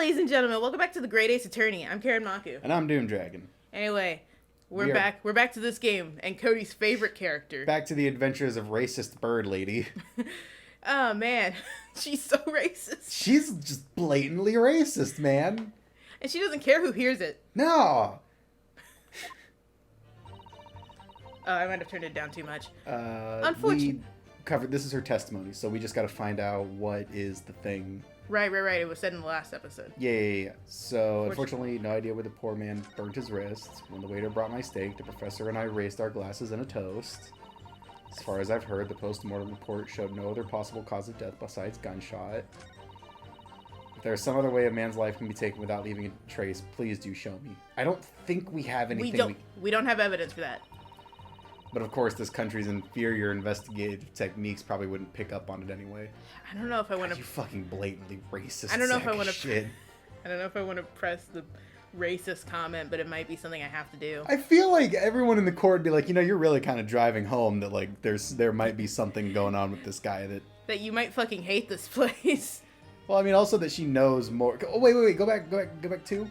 ladies and gentlemen, welcome back to the Great Ace Attorney. I'm Karen Maku. And I'm Doom Dragon. Anyway, we're back. We're back to this game and Cody's favorite character. Back to the adventures of racist bird lady. Oh man, she's so racist. She's just blatantly racist, man. And she doesn't care who hears it. No. Oh, I might have turned it down too much. Unfortunately, this is her testimony, so we just got to find out what is the thing. Right. It was said in the last episode. Yeah. So, unfortunately, no idea where the poor man burnt his wrist. When the waiter brought my steak, the professor and I raised our glasses in a toast. As far as I've heard, the post-mortem report showed no other possible cause of death besides gunshot. If there's some other way a man's life can be taken without leaving a trace, please do show me. I don't think we have anything. We don't have evidence for that. But of course, this country's inferior investigative techniques probably wouldn't pick up on it anyway. I don't know if I want to. You fucking blatantly racist. I don't know if I want to. I don't know if I want to press the racist comment, but it might be something I have to do. I feel like everyone in the court would be like, you're really kind of driving home that like there might be something going on with this guy that you might fucking hate this place. Well, I mean, also that she knows more. Oh, wait, go back to.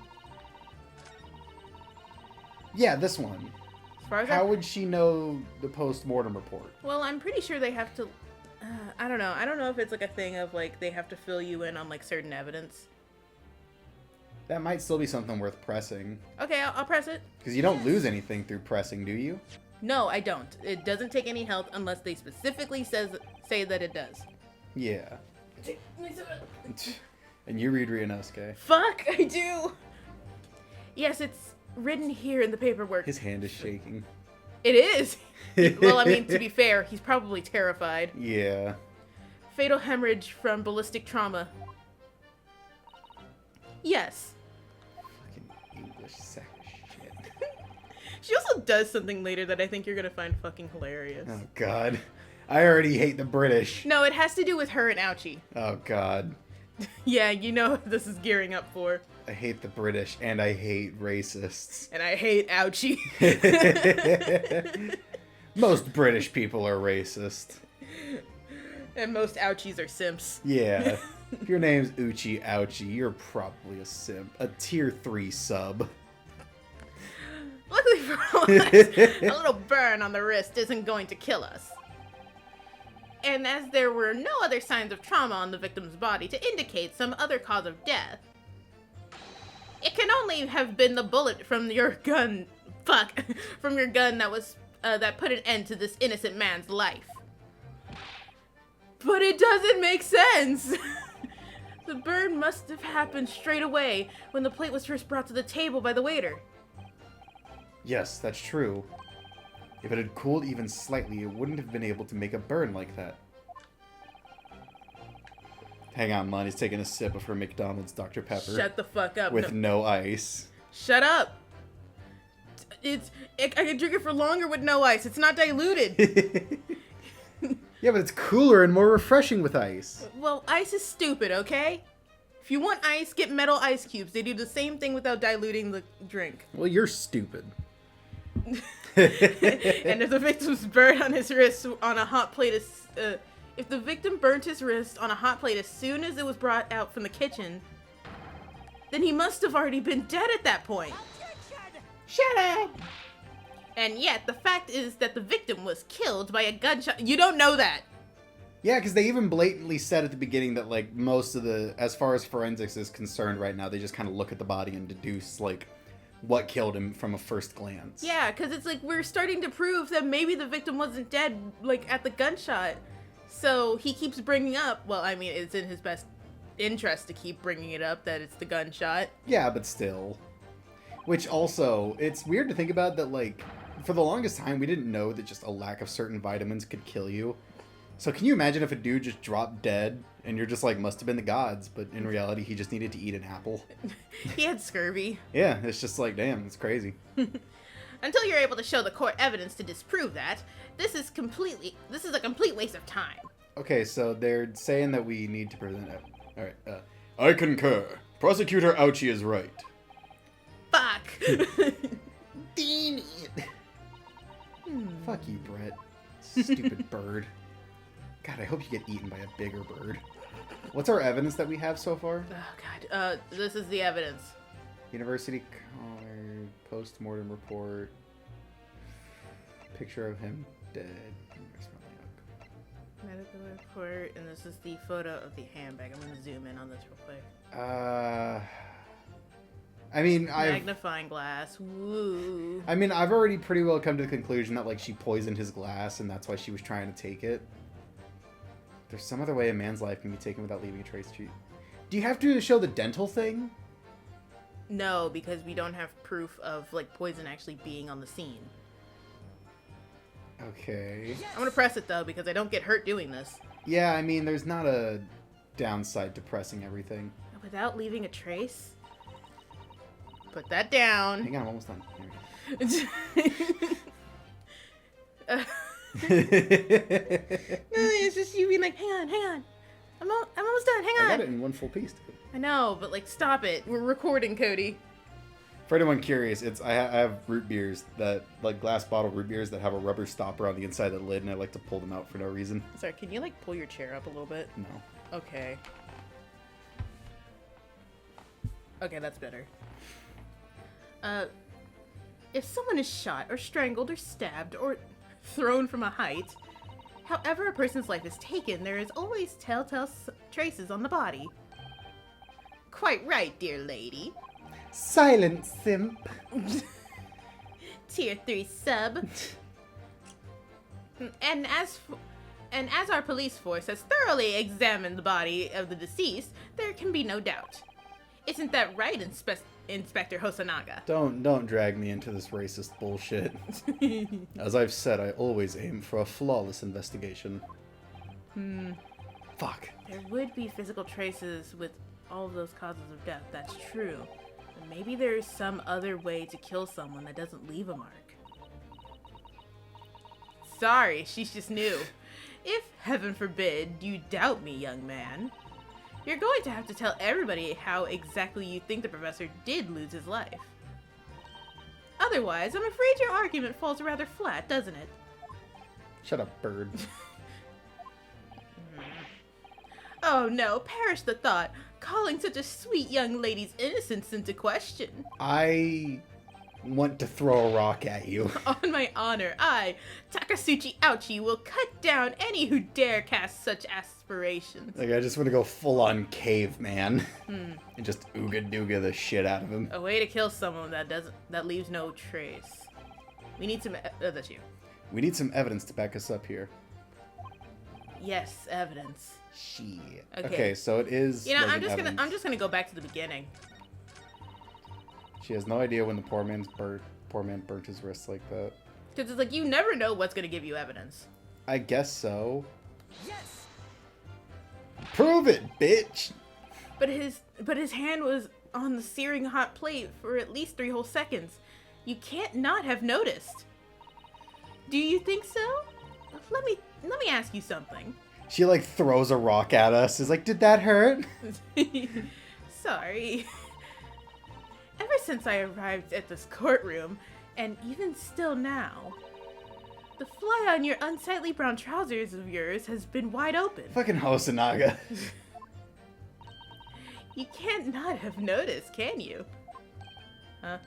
Yeah, this one. How would she know the post-mortem report? Well, I'm pretty sure they have to... I don't know. I don't know if it's like a thing of like they have to fill you in on like certain evidence. That might still be something worth pressing. Okay, I'll press it. Because you don't lose anything through pressing, do you? No, I don't. It doesn't take any health unless they specifically say that it does. Yeah. And you read Ryunosuke. Fuck, I do! Yes, it's written here in the paperwork. His hand is shaking. It is! Well, I mean, to be fair, he's probably terrified. Yeah. Fatal hemorrhage from ballistic trauma. Yes. Fucking English sack of shit. She also does something later that I think you're gonna find fucking hilarious. Oh, God. I already hate the British. No, it has to do with her and Ouchie. Oh, God. Yeah, you know what this is gearing up for. I hate the British, and I hate racists. And I hate Ouchie. Most British people are racist. And most Ouchies are simps. Yeah. If your name's Uchi Ouchie, you're probably a simp. A tier 3 sub. Luckily for all this, a little burn on the wrist isn't going to kill us. And as there were no other signs of trauma on the victim's body to indicate some other cause of death, it can only have been the bullet from your gun, from your gun that was, that put an end to this innocent man's life. But it doesn't make sense! The burn must have happened straight away when the plate was first brought to the table by the waiter. Yes, that's true. If it had cooled even slightly, it wouldn't have been able to make a burn like that. Hang on, Lonnie's taking a sip of her McDonald's Dr. Pepper. Shut the fuck up. With no ice. Shut up. I can drink it for longer with no ice. It's not diluted. Yeah, but it's cooler and more refreshing with ice. Well, ice is stupid, okay? If you want ice, get metal ice cubes. They do the same thing without diluting the drink. Well, you're stupid. And if the victim's burned on his wrist on a hot plate, if the victim burnt his wrist on a hot plate as soon as it was brought out from the kitchen, then he must have already been dead at that point. Shut up! And yet, the fact is that the victim was killed by a gunshot. You don't know that. Yeah, because they even blatantly said at the beginning that, like, most of the, as far as forensics is concerned right now, they just kind of look at the body and deduce, like, what killed him from a first glance. Yeah, because it's like we're starting to prove that maybe the victim wasn't dead, like, at the gunshot. So he keeps bringing up, well, I mean, it's in his best interest to keep bringing it up that it's the gunshot. Yeah, but still. Which also, it's weird to think about that, like, for the longest time, we didn't know that just a lack of certain vitamins could kill you. So can you imagine if a dude just dropped dead and you're just like, must have been the gods, but in reality, he just needed to eat an apple? He had scurvy. Yeah, it's just like, damn, it's crazy. Until you're able to show the court evidence to disprove that, this is a complete waste of time. Okay, so they're saying that we need to present it. Alright, I concur. Prosecutor Ouchie is right. Fuck. Damn it. Fuck you, Brett. Stupid bird. God, I hope you get eaten by a bigger bird. What's our evidence that we have so far? Oh god. This is the evidence. University College post-mortem report. Picture of him dead. Medical report, and this is the photo of the handbag. I'm gonna zoom in on this real quick. I mean, magnifying glass. Woo. I mean, I've already pretty well come to the conclusion that like she poisoned his glass, and that's why she was trying to take it. There's some other way a man's life can be taken without leaving a trace. Do you have to show the dental thing? No, because we don't have proof of like poison actually being on the scene. Okay. I'm gonna press it though because I don't get hurt doing this. Yeah, I mean, there's not a downside to pressing everything. Without leaving a trace? Put that down. Hang on, I'm almost done. No, it's just you being like, hang on. I'm almost done, hang on. I got it in one full piece, dude. I know, but like, stop it. We're recording, Cody. For anyone curious, I have root beers that, like glass bottle root beers that have a rubber stopper on the inside of the lid, and I like to pull them out for no reason. Sorry, can you like pull your chair up a little bit? No. Okay. Okay, that's better. If someone is shot or strangled or stabbed or thrown from a height, however a person's life is taken, there is always telltale traces on the body. Quite right, dear lady. Silent simp. Tier 3 sub. And as our police force has thoroughly examined the body of the deceased, there can be no doubt. Isn't that right, Inspector Hosonaga? Don't drag me into this racist bullshit. As I've said, I always aim for a flawless investigation. Fuck. There would be physical traces with all of those causes of death, that's true. But maybe there's some other way to kill someone that doesn't leave a mark. Sorry, she's just new. If, heaven forbid, you doubt me, young man, you're going to have to tell everybody how exactly you think the professor did lose his life. Otherwise, I'm afraid your argument falls rather flat, doesn't it? Shut up, bird. Oh no, perish the thought, calling such a sweet young lady's innocence into question. I want to throw a rock at you. On my honor, I, Takasuchi Ouchi, will cut down any who dare cast such aspirations. Like, I just want to go full-on caveman. And just ooga-dooga the shit out of him. A way to kill someone that leaves no trace. We need some that's you. We need some evidence to back us up here. Yes, evidence. Shit. Okay. Okay, so it is. You know, like I'm just gonna go back to the beginning. She has no idea when the poor man burnt his wrists like that. Because it's like, you never know what's gonna give you evidence. I guess so. Yes. Prove it, bitch. But his hand was on the searing hot plate for at least 3 whole seconds. You can't not have noticed. Do you think so? Let me ask you something. She like throws a rock at us. Is like, did that hurt? Sorry. Ever since I arrived at this courtroom, and even still now, the fly on your unsightly brown trousers of yours has been wide open. Fucking Hosonaga. You can't not have noticed, can you? Huh?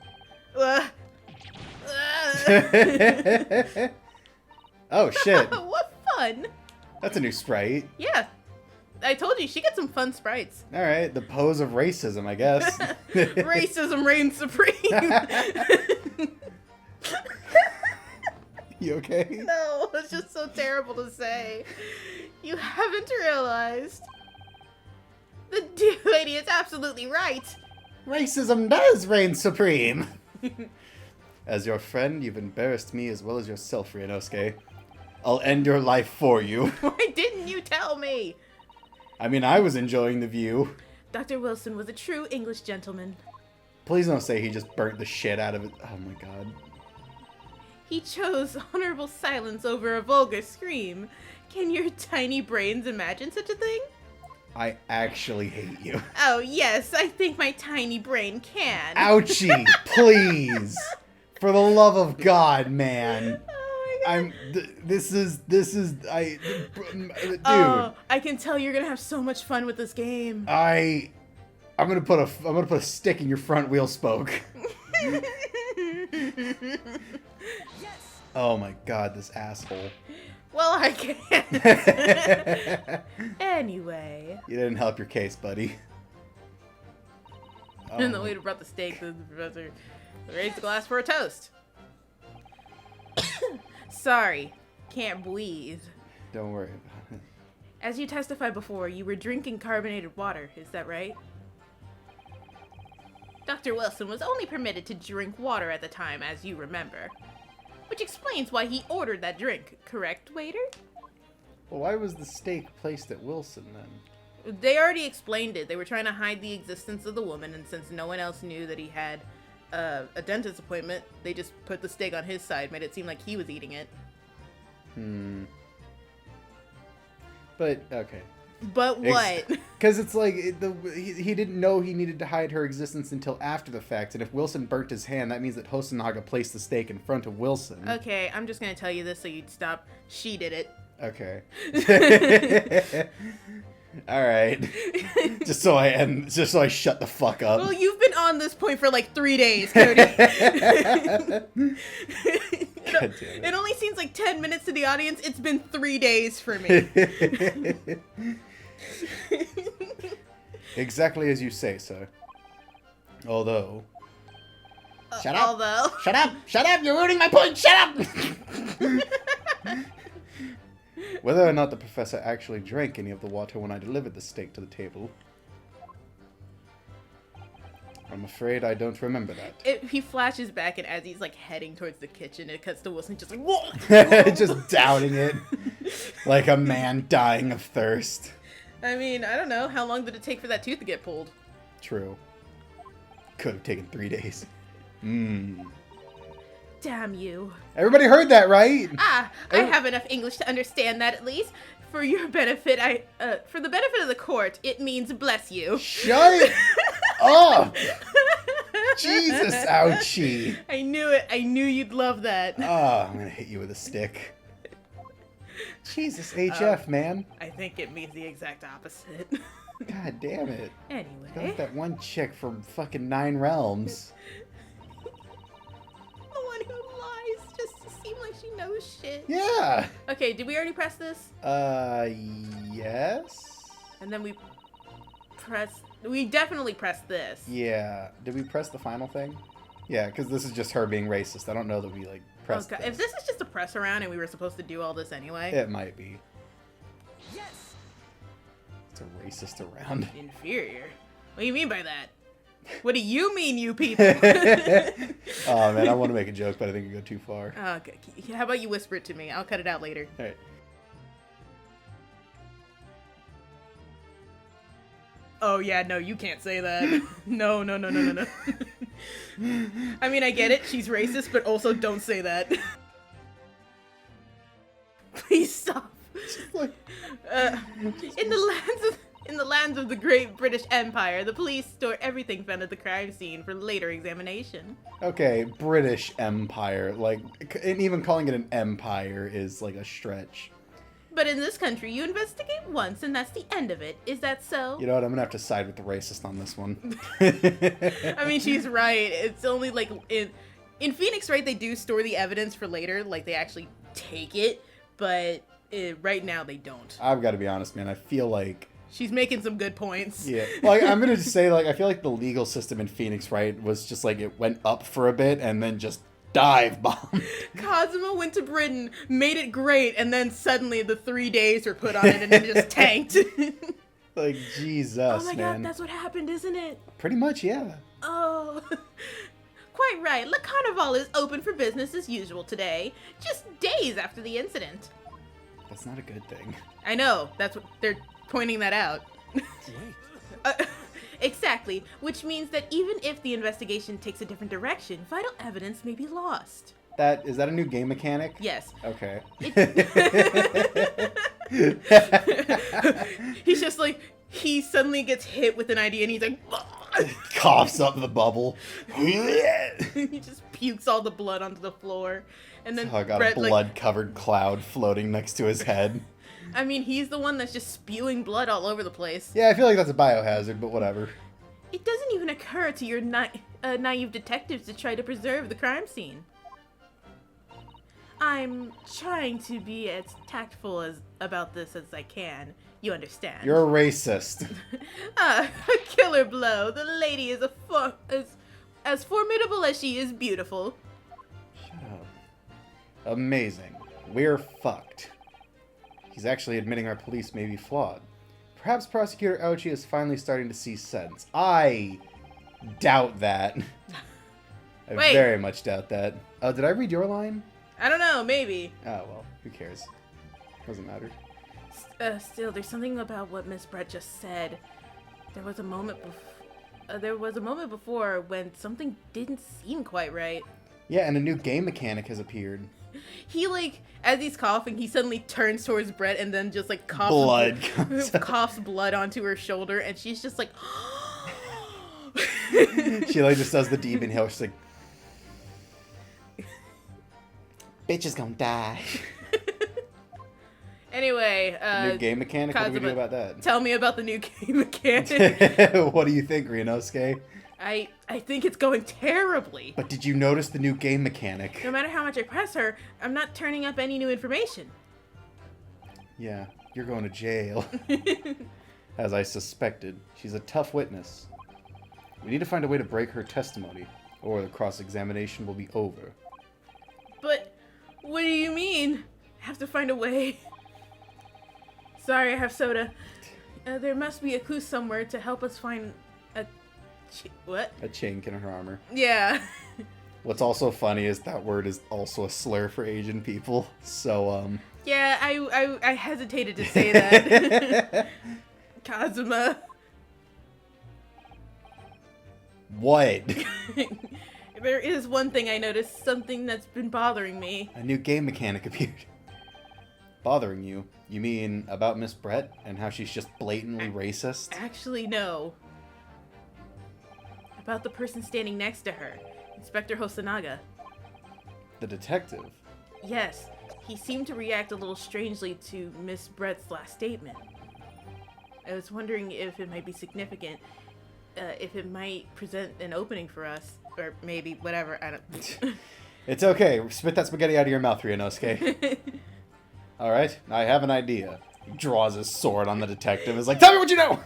Oh shit. What fun! That's a new sprite. Yeah. I told you, she gets some fun sprites. Alright, the pose of racism, I guess. Racism reigns supreme. You okay? No, it's just so terrible to say. You haven't realized. The dear lady is absolutely right. Racism does reign supreme. As your friend, you've embarrassed me as well as yourself, Ryunosuke. I'll end your life for you. Why didn't you tell me? I mean, I was enjoying the view. Dr. Wilson was a true English gentleman. Please don't say he just burnt the shit out of it. Oh my god. He chose honorable silence over a vulgar scream. Can your tiny brains imagine such a thing? I actually hate you. Oh yes, I think my tiny brain can. Ouchie, please. For the love of God, man. Oh Dude. Oh, I can tell you're gonna have so much fun with this game. I'm gonna put a stick in your front wheel spoke. Oh my god, this asshole. Well, I can't. Anyway. You didn't help your case, buddy. And the waiter brought the steak to the professor. Raised the glass for a toast. Sorry, can't breathe. Don't worry about it. As you testified before, you were drinking carbonated water, is that right? Dr. Wilson was only permitted to drink water at the time, as you remember. Which explains why he ordered that drink, correct, waiter? Well, why was the steak placed at Wilson, then? They already explained it. They were trying to hide the existence of the woman, and since no one else knew that he had a dentist appointment, they just put the steak on his side, made it seem like he was eating it. But, okay. But what? Because it's like, he didn't know he needed to hide her existence until after the fact, and if Wilson burnt his hand, that means that Hosonaga placed the steak in front of Wilson. Okay, I'm just gonna tell you this so you'd stop. She did it. Okay. Alright. just so I shut the fuck up. Well, you've been on this point for like 3 days, Cody. It only seems like 10 minutes to the audience. It's been 3 days for me. Exactly as you say, sir. Although... Shut up! Although... Shut up! Shut up! You're ruining my point! Shut up! Whether or not the professor actually drank any of the water when I delivered the steak to the table, I'm afraid I don't remember that. He flashes back, and as he's like heading towards the kitchen, it cuts to Wilson just like, whoa! Just downing it like a man dying of thirst. I mean, I don't know. How long did it take for that tooth to get pulled? True. Could have taken 3 days. Damn you. Everybody heard that, right? I have enough English to understand that at least. For your benefit, for the benefit of the court, it means bless you. Shut up! Jesus, ouchie. I knew it. I knew you'd love that. Oh, I'm gonna hit you with a stick. Jesus, HF, man. I think it means the exact opposite. God damn it. Anyway. That was that one chick from fucking 9 Realms. The one who lies just to seem like she knows shit. Yeah. Okay, did we already press this? Yes? And then we definitely pressed this. Yeah. Did we press the final thing? Yeah, because this is just her being racist. I don't know that we, like, pressed this. If this is just a press around and we were supposed to do all this anyway. It might be. Yes! It's a racist around. Inferior? What do you mean by that? What do you mean, you people? Oh, man, I want to make a joke, but I think it go too far. Okay. How about you whisper it to me? I'll cut it out later. All right. Oh, yeah, no, you can't say that. No. I mean, I get it. She's racist, but also don't say that. Please stop. In the lands of the great British Empire, the police store everything found at the crime scene for later examination. Okay, British Empire. Like, and even calling it an empire is, like, a stretch. But in this country, you investigate once, and that's the end of it. Is that so? You know what? I'm gonna have to side with the racist on this one. I mean, she's right. It's only, like, in Phoenix, right, they do store the evidence for later. Like, they actually take it, but right now they don't. I've got to be honest, man. I feel like... She's making some good points. Yeah. Like, I'm gonna just say, like, I feel like the legal system in Phoenix, right, was just, like, it went up for a bit, and then just dive bombed. Cosimo went to Britain, made it great, and then suddenly the 3 days were put on it and it just tanked. Like, Jesus, oh my man. God, that's what happened, isn't it? Pretty much, yeah. Oh, quite right. Le Carnival is open for business as usual today, just days after the incident. That's not a good thing. I know, that's what they're pointing that out. Exactly, which means that even if the investigation takes a different direction, vital evidence may be lost. Is that a new game mechanic? Yes. Okay. He's just like, he suddenly gets hit with an idea and he's like, Coughs up the bubble. He just pukes all the blood onto the floor. And then Oh, I got Brett, a blood-covered cloud floating next to his head. I mean, he's the one that's just spewing blood all over the place. Yeah, I feel like that's a biohazard, but whatever. It doesn't even occur to your naive detectives to try to preserve the crime scene. I'm trying to be as tactful about this as I can. You understand? You're a racist. A killer blow. The lady is as formidable as she is beautiful. Shut up. Amazing. We're fucked. He's actually admitting our police may be flawed. Perhaps Prosecutor Ouchi is finally starting to see sense. I doubt that. I Wait. very much doubt that. Oh, did I read your line? I don't know, maybe. Oh, well, who cares? Doesn't matter. Still, there's something about what Miss Brett just said. There was a moment before when something didn't seem quite right. Yeah, and a new game mechanic has appeared. He, as he's coughing, he suddenly turns towards Brett and then just, coughs Blood comes out. coughs blood onto her shoulder, and she's just like... She just does the deep inhale. She's like... Bitch is gonna die. Anyway, New game mechanic? What do we do about that? Tell me about the new game mechanic. What do you think, Ryunosuke? I think it's going terribly. But did you notice the new game mechanic? No matter how much I press her, I'm not turning up any new information. Yeah, you're going to jail. As I suspected, she's a tough witness. We need to find a way to break her testimony, or the cross-examination will be over. But, what do you mean? Have to find a way. Sorry, I have soda. There must be a clue somewhere to help us find a... what? A chink in her armor. Yeah. What's also funny is that word is also a slur for Asian people, so, Yeah, I hesitated to say that. Kazuma. What? There is one thing I noticed, something that's been bothering me. A new game mechanic appeared. Bothering you? You mean about Miss Brett and how she's just blatantly racist? Actually, no. About the person standing next to her, Inspector Hosonaga. The detective? Yes, he seemed to react a little strangely to Miss Brett's last statement. I was wondering if it might be significant, if it might present an opening for us, or maybe whatever, I don't... It's okay, spit that spaghetti out of your mouth, Ryunosuke. Alright, I have an idea. He draws his sword on the detective, is like, tell me what you know!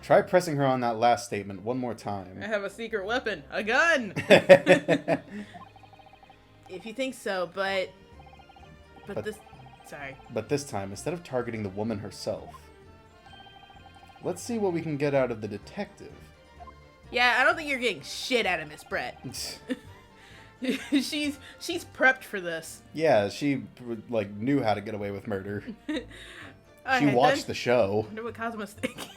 Try pressing her on that last statement one more time. I have a secret weapon, a gun! If you think so, but this... Sorry. But this time, instead of targeting the woman herself, let's see what we can get out of the detective. Yeah, I don't think you're getting shit out of Miss Brett. She's prepped for this. Yeah, she, knew how to get away with murder. All She right, watched then. the show. I wonder what Kazuma's thinking.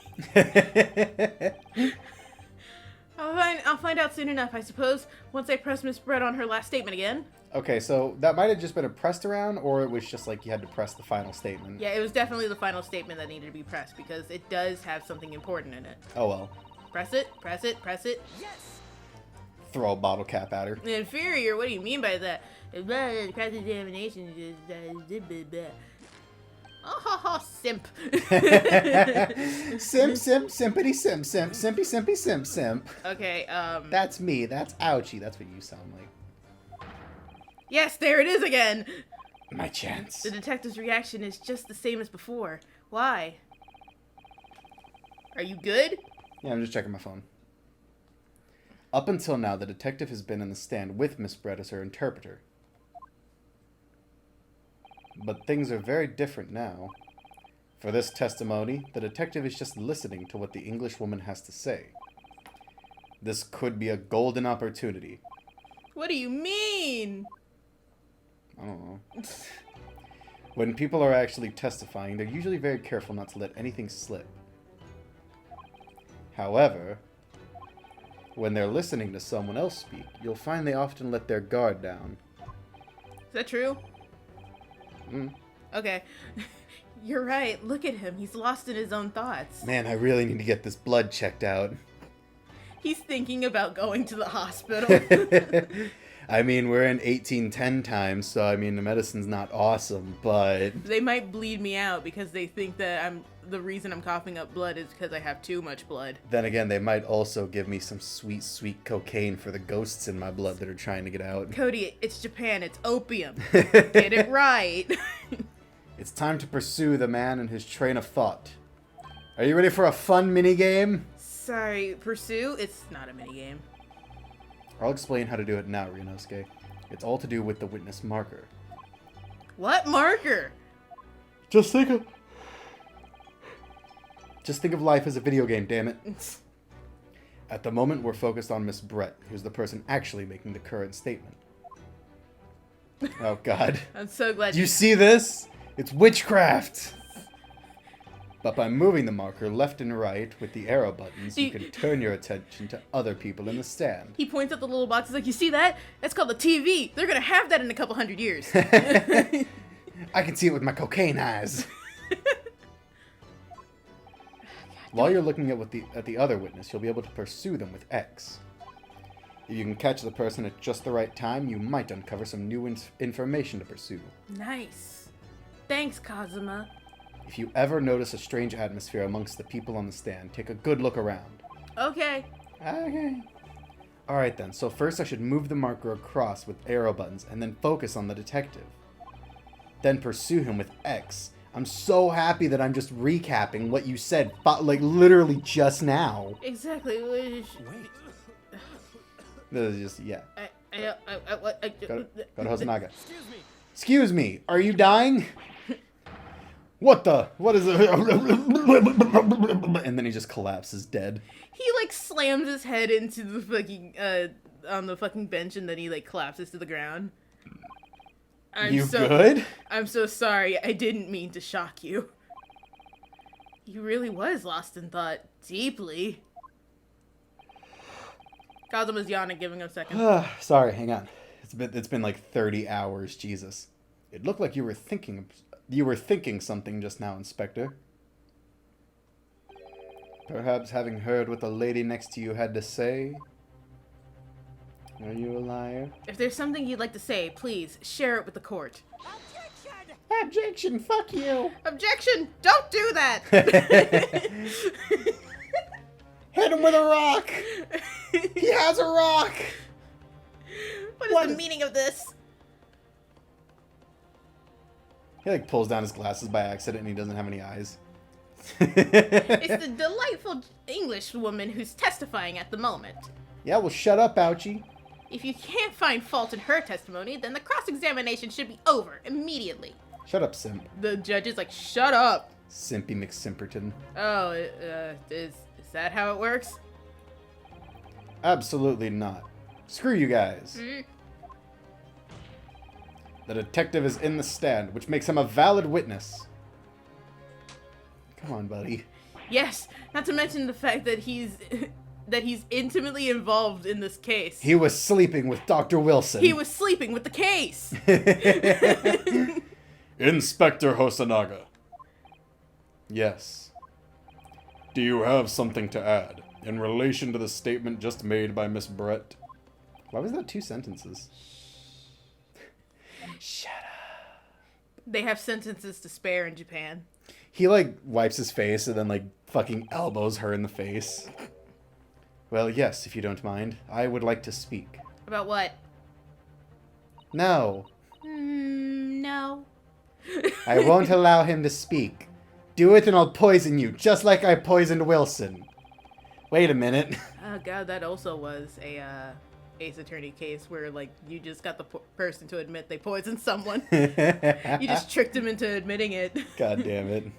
I'll find out soon enough, I suppose, once I press Miss Brett on her last statement again. Okay, so that might have just been a pressed around, or it was just you had to press the final statement. Yeah, it was definitely the final statement that needed to be pressed, because it does have something important in it. Oh well. Press it, press it, press it. Yes! Throw a bottle cap at her. Inferior, what do you mean by that? Cross-examination is... Oh, ha, ha, simp. Simp, simp, simpity, simp, simp, simpy, simpy, simp, simp. Okay, That's me. That's Ouchie. That's what you sound like. Yes, there it is again! My chance. The detective's reaction is just the same as before. Why? Are you good? Yeah, I'm just checking my phone. Up until now, the detective has been in the stand with Miss Brett as her interpreter. But things are very different now. For this testimony, the detective is just listening to what the English woman has to say. This could be a golden opportunity. What do you mean? I don't know. When people are actually testifying, they're usually very careful not to let anything slip. However, when they're listening to someone else speak, you'll find they often let their guard down. Is that true? Mm. Okay. You're right. Look at him. He's lost in his own thoughts. Man, I really need to get this blood checked out. He's thinking about going to the hospital. I mean, we're in 1810 times, so I mean, the medicine's not awesome, but... They might bleed me out because they think that the reason I'm coughing up blood is because I have too much blood. Then again, they might also give me some sweet, sweet cocaine for the ghosts in my blood that are trying to get out. Cody, it's Japan. It's opium. Get it right. It's time to pursue the man and his train of thought. Are you ready for a fun minigame? Sorry, pursue? It's not a minigame. I'll explain how to do it now, Ryunosuke. It's all to do with the witness marker. What marker? Just think of life as a video game, damn it. At the moment, we're focused on Miss Brett, who's the person actually making the current statement. Oh, God. I'm so glad Do you see this? It's witchcraft! But by moving the marker left and right with the arrow buttons, you can turn your attention to other people in the stand. He points at the little box. He's like, you see that? That's called the TV. They're going to have that in a couple hundred years. I can see it with my cocaine eyes. While you're looking at the other witness, you'll be able to pursue them with X. If you can catch the person at just the right time, you might uncover some new information to pursue. Nice. Thanks, Kazuma. If you ever notice a strange atmosphere amongst the people on the stand, take a good look around. Okay. Okay. Alright then, so first I should move the marker across with arrow buttons and then focus on the detective. Then pursue him with X. I'm so happy that I'm just recapping what you said, like literally just now. Exactly. Wait. This is just, yeah. Go to Hosonaga. Excuse me. Excuse me, are you dying? What the? What is it? And then he just collapses dead. He like slams his head into the fucking on the fucking bench and then he like collapses to the ground. Good? I'm so sorry. I didn't mean to shock you. He really was lost in thought deeply. Kazuma's yawning, giving him a second. Sorry, hang on. It's been like 30 hours, Jesus. It looked like you were thinking something just now, Inspector. Perhaps having heard what the lady next to you had to say? Are you a liar? If there's something you'd like to say, please share it with the court. Objection! Objection, fuck you! Objection! Don't do that! Hit him with a rock! He has a rock! What is the meaning of this? He like pulls down his glasses by accident and he doesn't have any eyes. It's the delightful English woman who's testifying at the moment. Yeah, well shut up, Ouchie. If you can't find fault in her testimony, then the cross-examination should be over immediately. Shut up, Simp. The judge is like, shut up. Simpy McSimperton. Oh, is that how it works? Absolutely not. Screw you guys. Mm. The detective is in the stand, which makes him a valid witness. Come on, buddy. Yes, not to mention the fact that he's intimately involved in this case. He was sleeping with Dr. Wilson. He was sleeping with the case. Inspector Hosonaga. Yes. Do you have something to add in relation to the statement just made by Miss Brett? Why was that 2 sentences? Shut up. They have sentences to spare in Japan. He, like, wipes his face and then, like, fucking elbows her in the face. Well, yes, if you don't mind. I would like to speak. About what? No. No. I won't allow him to speak. Do it and I'll poison you, just like I poisoned Wilson. Wait a minute. Oh god, that also was a Ace Attorney case where, like, you just got the person to admit they poisoned someone. You just tricked them into admitting it. God damn it.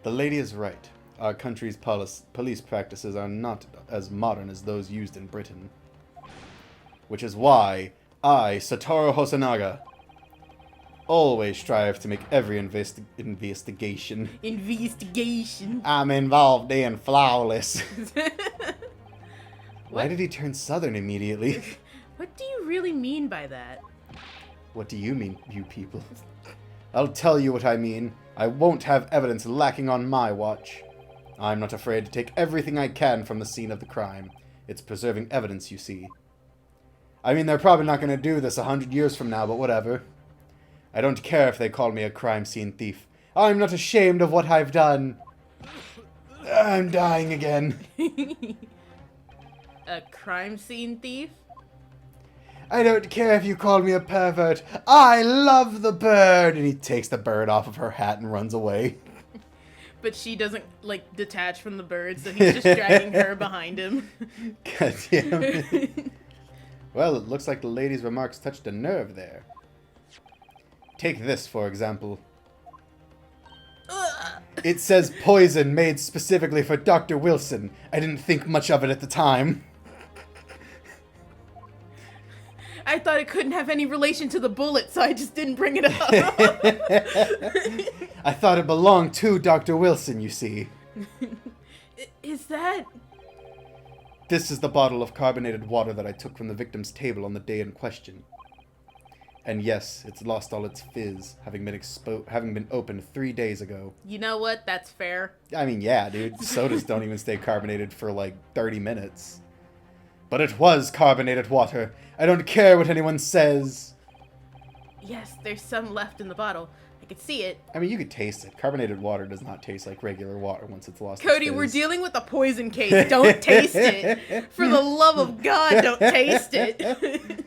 The lady is right. Our country's police practices are not as modern as those used in Britain. Which is why I, Satoru Hosonaga, always strive to make every investigation I'm involved in flawless. Why did he turn southern immediately? What do you really mean by that? What do you mean, you people? I'll tell you what I mean. I won't have evidence lacking on my watch. I'm not afraid to take everything I can from the scene of the crime. It's preserving evidence, you see. I mean, they're probably not going to do this 100 years from now, but whatever. I don't care if they call me a crime scene thief. I'm not ashamed of what I've done. I'm dying again. A crime scene thief? I don't care if you call me a pervert. I love the bird. And he takes the bird off of her hat and runs away. But she doesn't, like, detach from the bird, so he's just dragging her behind him. God damn it. Well, it looks like the lady's remarks touched a nerve there. Take this, for example. It says poison made specifically for Dr. Wilson. I didn't think much of it at the time. I thought it couldn't have any relation to the bullet, so I just didn't bring it up. I thought it belonged to Dr. Wilson, you see. Is that... This is the bottle of carbonated water that I took from the victim's table on the day in question. And yes, it's lost all its fizz, having been opened 3 days ago. You know what? That's fair. I mean, yeah, dude. Sodas don't even stay carbonated for like 30 minutes. But it was carbonated water. I don't care what anyone says. Yes, there's some left in the bottle. I could see it. I mean, you could taste it. Carbonated water does not taste like regular water once it's lost Cody, its we're fizz. dealing with a poison case. Don't taste it. For the love of God, don't taste it.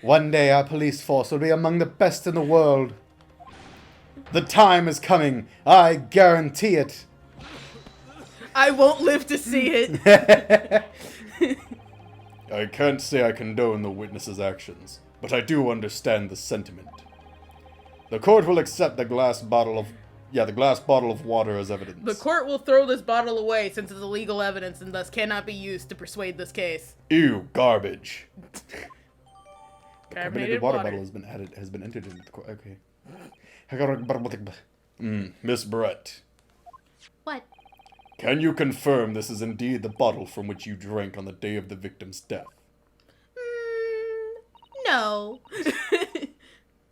One day our police force will be among the best in the world. The time is coming. I guarantee it. I won't live to see it. I can't say I condone the witness's actions, but I do understand the sentiment. The court will accept the glass bottle of water as evidence. The court will throw this bottle away since it's illegal evidence and thus cannot be used to persuade this case. Ew, garbage. Carbonated water water. bottle has been entered into the court. Okay. Miss Brett, What? can you confirm this is indeed the bottle from which you drank on the day of the victim's death? No.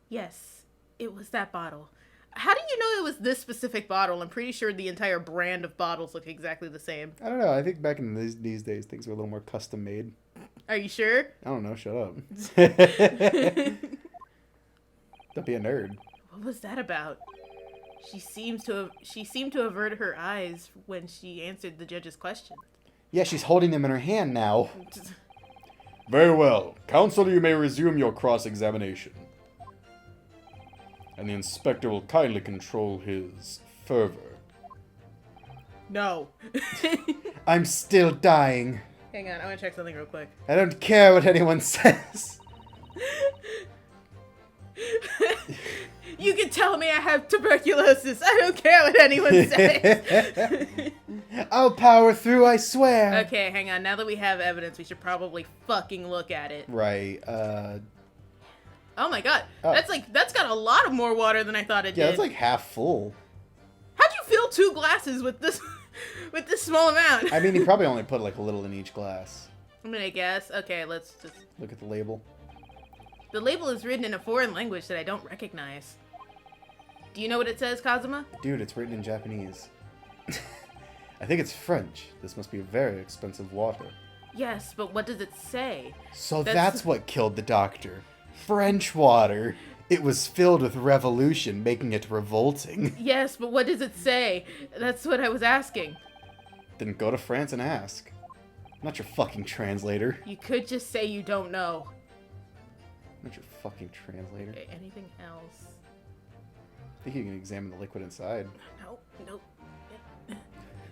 Yes, it was that bottle. How do you know it was this specific bottle? I'm pretty sure the entire brand of bottles look exactly the same. I don't know. I think back in these days, things were a little more custom made. Are you sure? I don't know. Shut up. Don't be a nerd. What was that about? She seemed to avert her eyes when she answered the judge's question. Yeah, she's holding them in her hand now. Very well. Counsel, you may resume your cross-examination. And the inspector will kindly control his fervor. No. I'm still dying. Hang on, I want to check something real quick. I don't care what anyone says. You can tell me I have tuberculosis. I don't care what anyone says. I'll power through, I swear. Okay, hang on. Now that we have evidence, we should probably fucking look at it. Right, Oh my god. Oh. That's got a lot of more water than I thought it did. yeah, it's like half full. How'd you fill 2 glasses with this with this small amount? I mean, he probably only put like a little in each glass. I'm gonna guess. Okay, let's just... Look at the label. The label is written in a foreign language that I don't recognize. Do you know what it says, Kazuma? Dude, it's written in Japanese. I think it's French. This must be very expensive water. Yes, but what does it say? So that's what killed the doctor. French water. It was filled with revolution, making it revolting. Yes, but what does it say? That's what I was asking. Then go to France and ask. I'm not your fucking translator. You could just say you don't know. I'm not your fucking translator. Okay, anything else? I think you can examine the liquid inside. Nope, nope.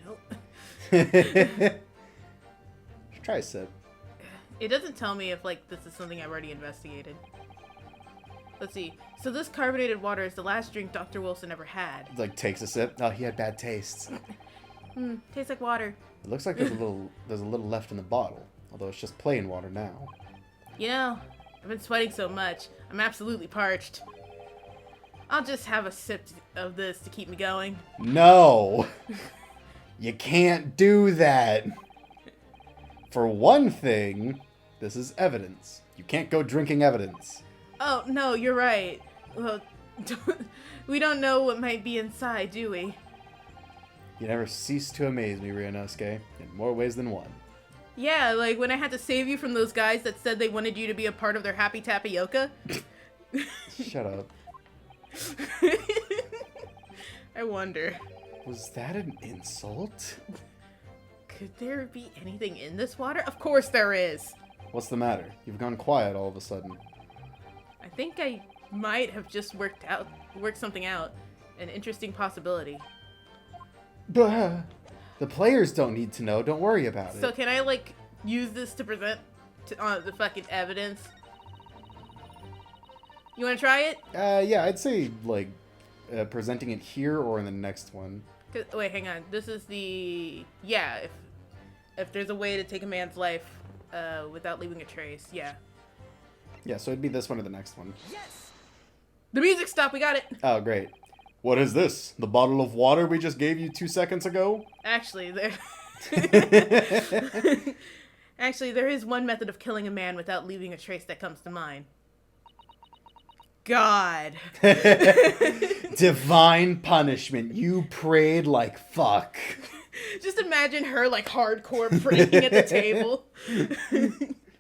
Nope. Should try a sip. It doesn't tell me if, like, this is something I've already investigated. Let's see. So this carbonated water is the last drink Dr. Wilson ever had. Like, takes a sip. Oh, he had bad taste. Tastes like water. It looks like there's a little left in the bottle. Although it's just plain water now. You know, I've been sweating so much. I'm absolutely parched. I'll just have a sip of this to keep me going. No! You can't do that! For one thing, this is evidence. You can't go drinking evidence. Oh, no, you're right. Well, we don't know what might be inside, do we? You never cease to amaze me, Ryunosuke, in more ways than one. Yeah, like when I had to save you from those guys that said they wanted you to be a part of their happy tapioca. Shut up. I wonder. Was that an insult? Could there be anything in this water? Of course there is. What's the matter? You've gone quiet all of a sudden. I think I might have just worked something out. An interesting possibility. Blah. The players don't need to know. Don't worry about So it. can I, like, use this to present the fucking evidence? You want to try it? Yeah, I'd say, like, presenting it here or in the next one. Wait, hang on. This is the... Yeah, if there's a way to take a man's life without leaving a trace, yeah. Yeah, so it'd be this one or the next one. Yes! The music stopped, we got it! Oh, great. What is this? The bottle of water we just gave you 2 seconds ago? Actually, there... Actually, there is one method of killing a man without leaving a trace that comes to mind. God. Divine punishment. You prayed like fuck. Just imagine her, like, hardcore praying at the table.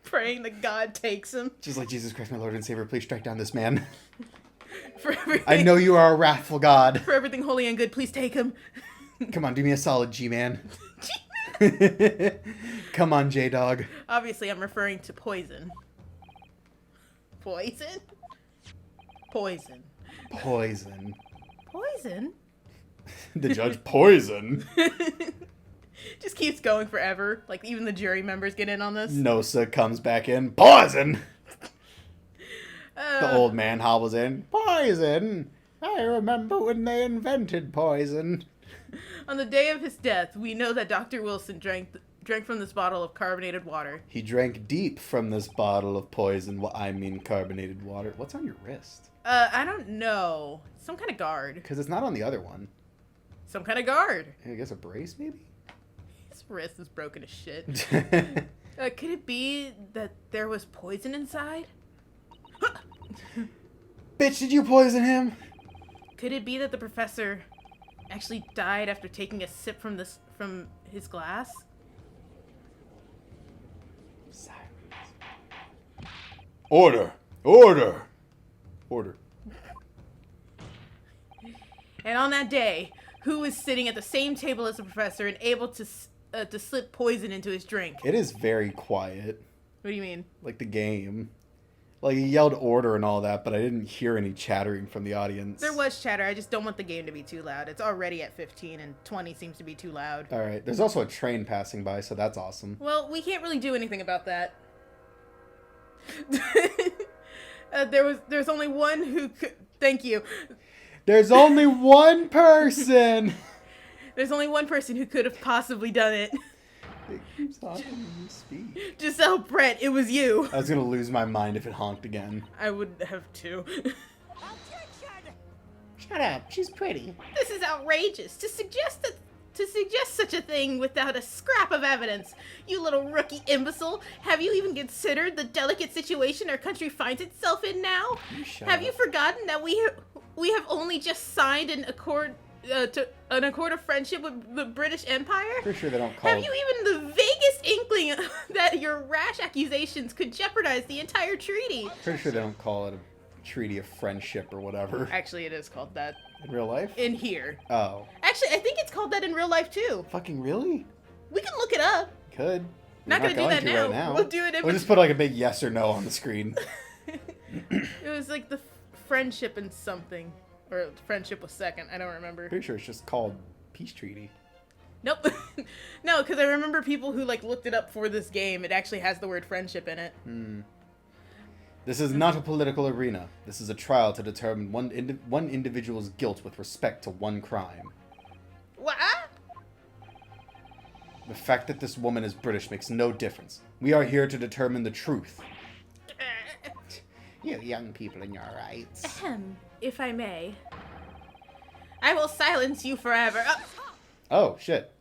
Praying that God takes him. Just like, Jesus Christ, my Lord and Savior, please strike down this man. For everything, I know you are a wrathful God. For everything holy and good, please take him. Come on, do me a solid, G-Man. Come on, J-Dog. Obviously, I'm referring to poison. Poison? Poison. Poison. Poison? The judge poison. Just keeps going forever. Like, even the jury members get in on this. Nosa comes back in. Poison! The Uh, old man hobbles in. Poison! I remember when they invented poison. On the day of his death, we know that Dr. Wilson drank from this bottle of carbonated water. He drank deep from this bottle of poison. Well, I mean carbonated water. What's on your wrist? I don't know. Some kind of guard. Because it's not on the other one. Some kind of guard. I guess a brace, maybe? His wrist is broken as shit. Could it be that there was poison inside? Bitch, did you poison him? Could it be that the professor actually died after taking a sip from his glass? Silence. Order! Order! Order. And on that day, who was sitting at the same table as the professor and able to slip poison into his drink? It is very quiet. What do you mean? Like the game. Like, he yelled order and all that, but I didn't hear any chattering from the audience. There was chatter. I just don't want the game to be too loud. It's already at 15, and 20 seems to be too loud. Alright, there's also a train passing by, so that's awesome. Well, we can't really do anything about that. There's only one who could... Thank you. There's only one person! There's only one person who could have possibly done it. It keeps honking when you speak. Giselle Brett, it was you. I was gonna lose my mind if it honked again. I would have too. Shut up, she's pretty. This is outrageous. To suggest such a thing without a scrap of evidence. You little rookie imbecile. Have you even considered the delicate situation our country finds itself in now? Have you forgotten that we have only just signed an accord of friendship with the British Empire? Pretty sure they don't call Have you even the vaguest inkling that your rash accusations could jeopardize the entire treaty? Pretty sure they don't call it a treaty of friendship or whatever. Actually, it is called that. In real life? In here. Oh. Actually, I think it's called that in real life, too. Fucking really? We can look it up. Could. Not We're gonna do that to now. right now. We'll do it in We'll just put like a big yes or no on the screen. It was like the friendship and something. Or friendship was second. I don't remember. Pretty sure it's just called Peace Treaty. Nope. No, because I remember people who like looked it up for this game. It actually has the word friendship in it. This is not a political arena. This is a trial to determine one individual's guilt with respect to one crime. What? The fact that this woman is British makes no difference. We are here to determine the truth. You young people in your rights. Ahem, if I may. I will silence you forever. Oh, shit.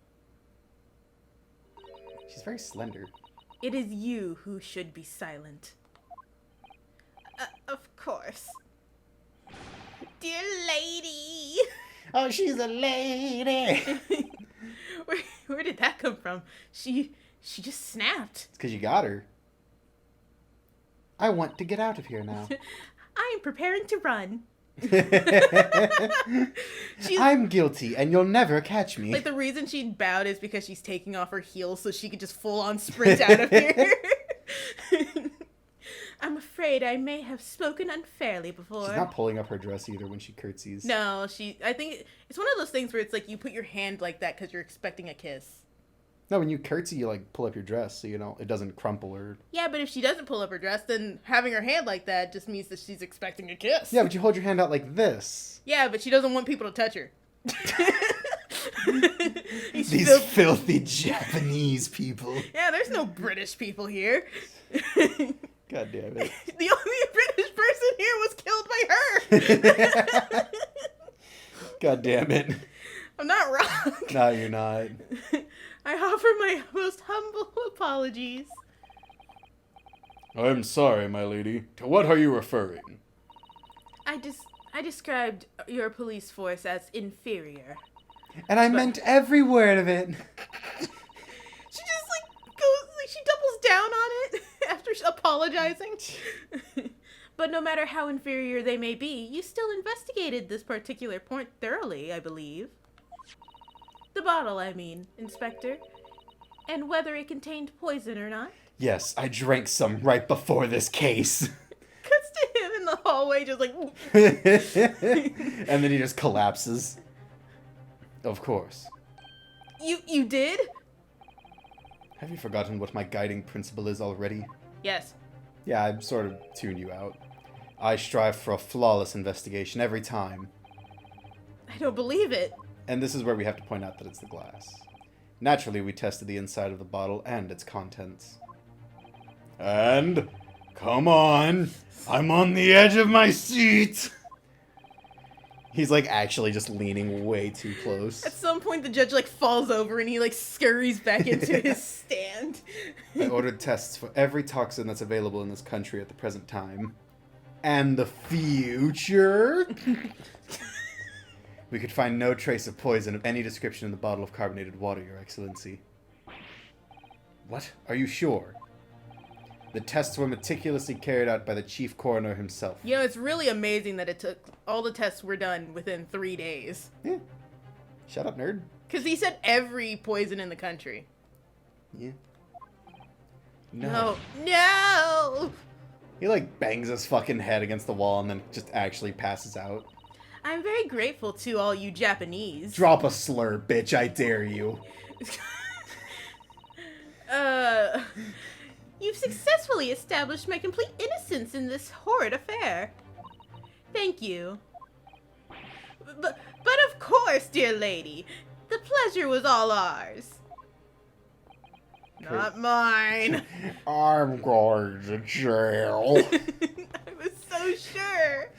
She's very slender. It is you who should be silent. Of course. Dear lady. Oh, she's a lady. Where did that come from? She just snapped. It's because you got her. I want to get out of here now. I am preparing to run. I'm guilty, and you'll never catch me. Like, the reason she bowed is because she's taking off her heels so she could just full-on sprint out of here. I'm afraid I may have spoken unfairly before. She's not pulling up her dress either when she curtsies. No, I think it's one of those things where it's like you put your hand like that because you're expecting a kiss. No, when you curtsy, you like pull up your dress so you know it doesn't crumple or. Yeah, but if she doesn't pull up her dress, then having her hand like that just means that she's expecting a kiss. Yeah, but you hold your hand out like this. Yeah, but she doesn't want people to touch her. These filthy Japanese people. Yeah, there's no British people here. God damn it. The only British person here was killed by her. God damn it. I'm not wrong. No, you're not. I offer my most humble apologies. I'm sorry, my lady. To what are you referring? I described your police force as inferior. And I meant every word of it. She just she doubles down on it after apologizing. But no matter how inferior they may be, you still investigated this particular point thoroughly, I believe. The bottle, I mean, Inspector. And whether it contained poison or not. Yes, I drank some right before this case. Cuts to him in the hallway, just like... And then he just collapses. Of course. You did? Have you forgotten what my guiding principle is already? Yes. Yeah, I sort of tune you out. I strive for a flawless investigation every time. I don't believe it. And this is where we have to point out that it's the glass. Naturally, we tested the inside of the bottle and its contents. And, come on, I'm on the edge of my seat! He's like actually just leaning way too close. At some point, the judge like falls over and he like scurries back into his stand. I ordered tests for every toxin that's available in this country at the present time. And the future? We could find no trace of poison of any description in the bottle of carbonated water, Your Excellency. What? Are you sure? The tests were meticulously carried out by the chief coroner himself. You know, it's really amazing that it took... all the tests were done within 3 days. Yeah. Shut up, nerd. Because he said every poison in the country. Yeah. No. No! He like bangs his fucking head against the wall and then just actually passes out. I'm very grateful to all you Japanese. Drop a slur, bitch, I dare you. You've successfully established my complete innocence in this horrid affair. Thank you. But of course, dear lady, the pleasure was all ours. Not mine. I'm going to jail. I was so sure.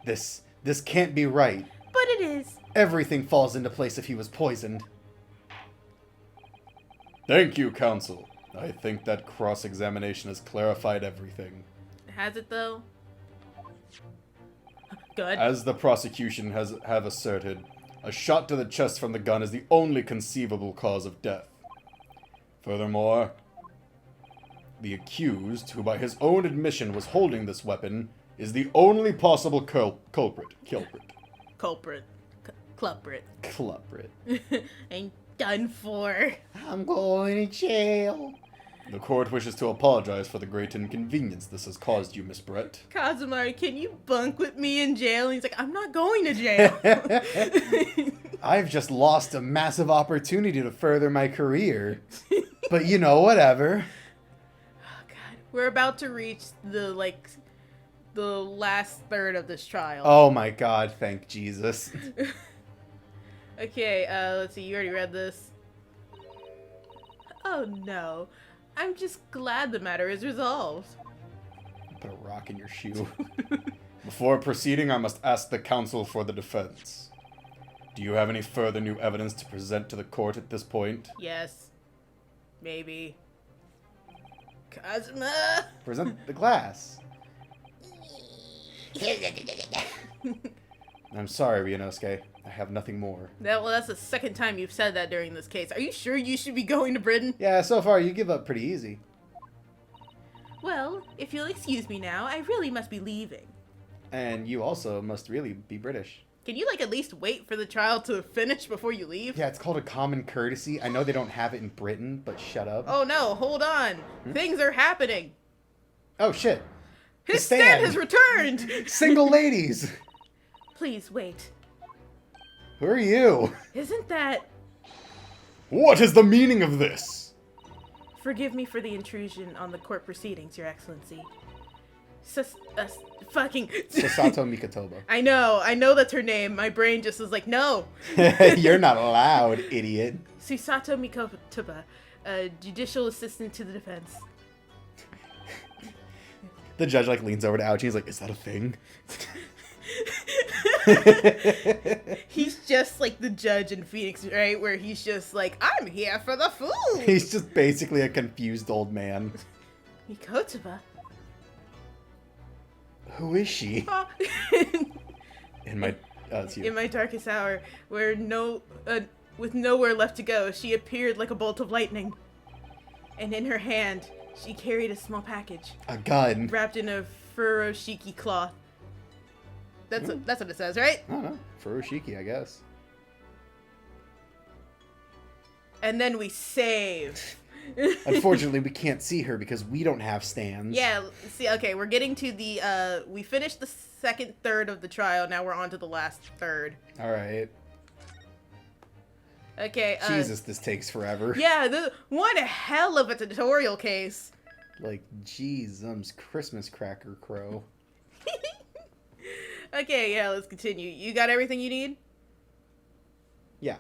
This can't be right. But it is. Everything falls into place if he was poisoned. Thank you, counsel. I think that cross-examination has clarified everything. Has it, though? Good. As the prosecution have asserted, a shot to the chest from the gun is the only conceivable cause of death. Furthermore, the accused, who by his own admission was holding this weapon, is the only possible culprit. Culprit. Ain't done for. I'm going to jail. The court wishes to apologize for the great inconvenience this has caused you, Miss Brett. Kazumari, can you bunk with me in jail? And he's like, I'm not going to jail. I've just lost a massive opportunity to further my career. But you know, whatever. Oh, God. We're about to reach the last third of this trial. Oh my God, thank Jesus. Okay, let's see, you already read this. Oh no. I'm just glad the matter is resolved. Put a rock in your shoe. Before proceeding, I must ask the counsel for the defense. Do you have any further new evidence to present to the court at this point? Yes. Maybe. Kazuma! Present the glass. I'm sorry, Ryunosuke. I have nothing more. That's the second time you've said that during this case. Are you sure you should be going to Britain? Yeah, so far you give up pretty easy. Well, if you'll excuse me now, I really must be leaving. And you also must really be British. Can you, at least wait for the trial to finish before you leave? Yeah, it's called a common courtesy. I know they don't have it in Britain, but shut up. Oh no, hold on. Things are happening. Oh, shit. His stand has returned! Single ladies! Please, wait. Who are you? Isn't that... What is the meaning of this? Forgive me for the intrusion on the court proceedings, Your Excellency. Fucking... Susato Mikotoba. I know that's her name. My brain just was like, no! You're not allowed, idiot. Susato Mikotoba, judicial assistant to the defense. The judge, leans over to Ouchie and he's like, is that a thing? He's just like the judge in Phoenix, right? Where he's just like, I'm here for the food! He's just basically a confused old man. Mikotoba? Who is she? In my darkest hour, where with nowhere left to go, she appeared like a bolt of lightning. And in her hand, she carried a small package. A gun. Wrapped in a furoshiki cloth. That's what it says, right? I don't know. Furoshiki, I guess. And then we save. Unfortunately, we can't see her because we don't have stands. Yeah, see, okay, we're getting to the, we finished the second third of the trial, now we're on to the last third. Alright. Okay, Jesus, this takes forever. Yeah, one hell of a tutorial case. Jesus, Christmas cracker crow. Okay, yeah, let's continue. You got everything you need? Yeah.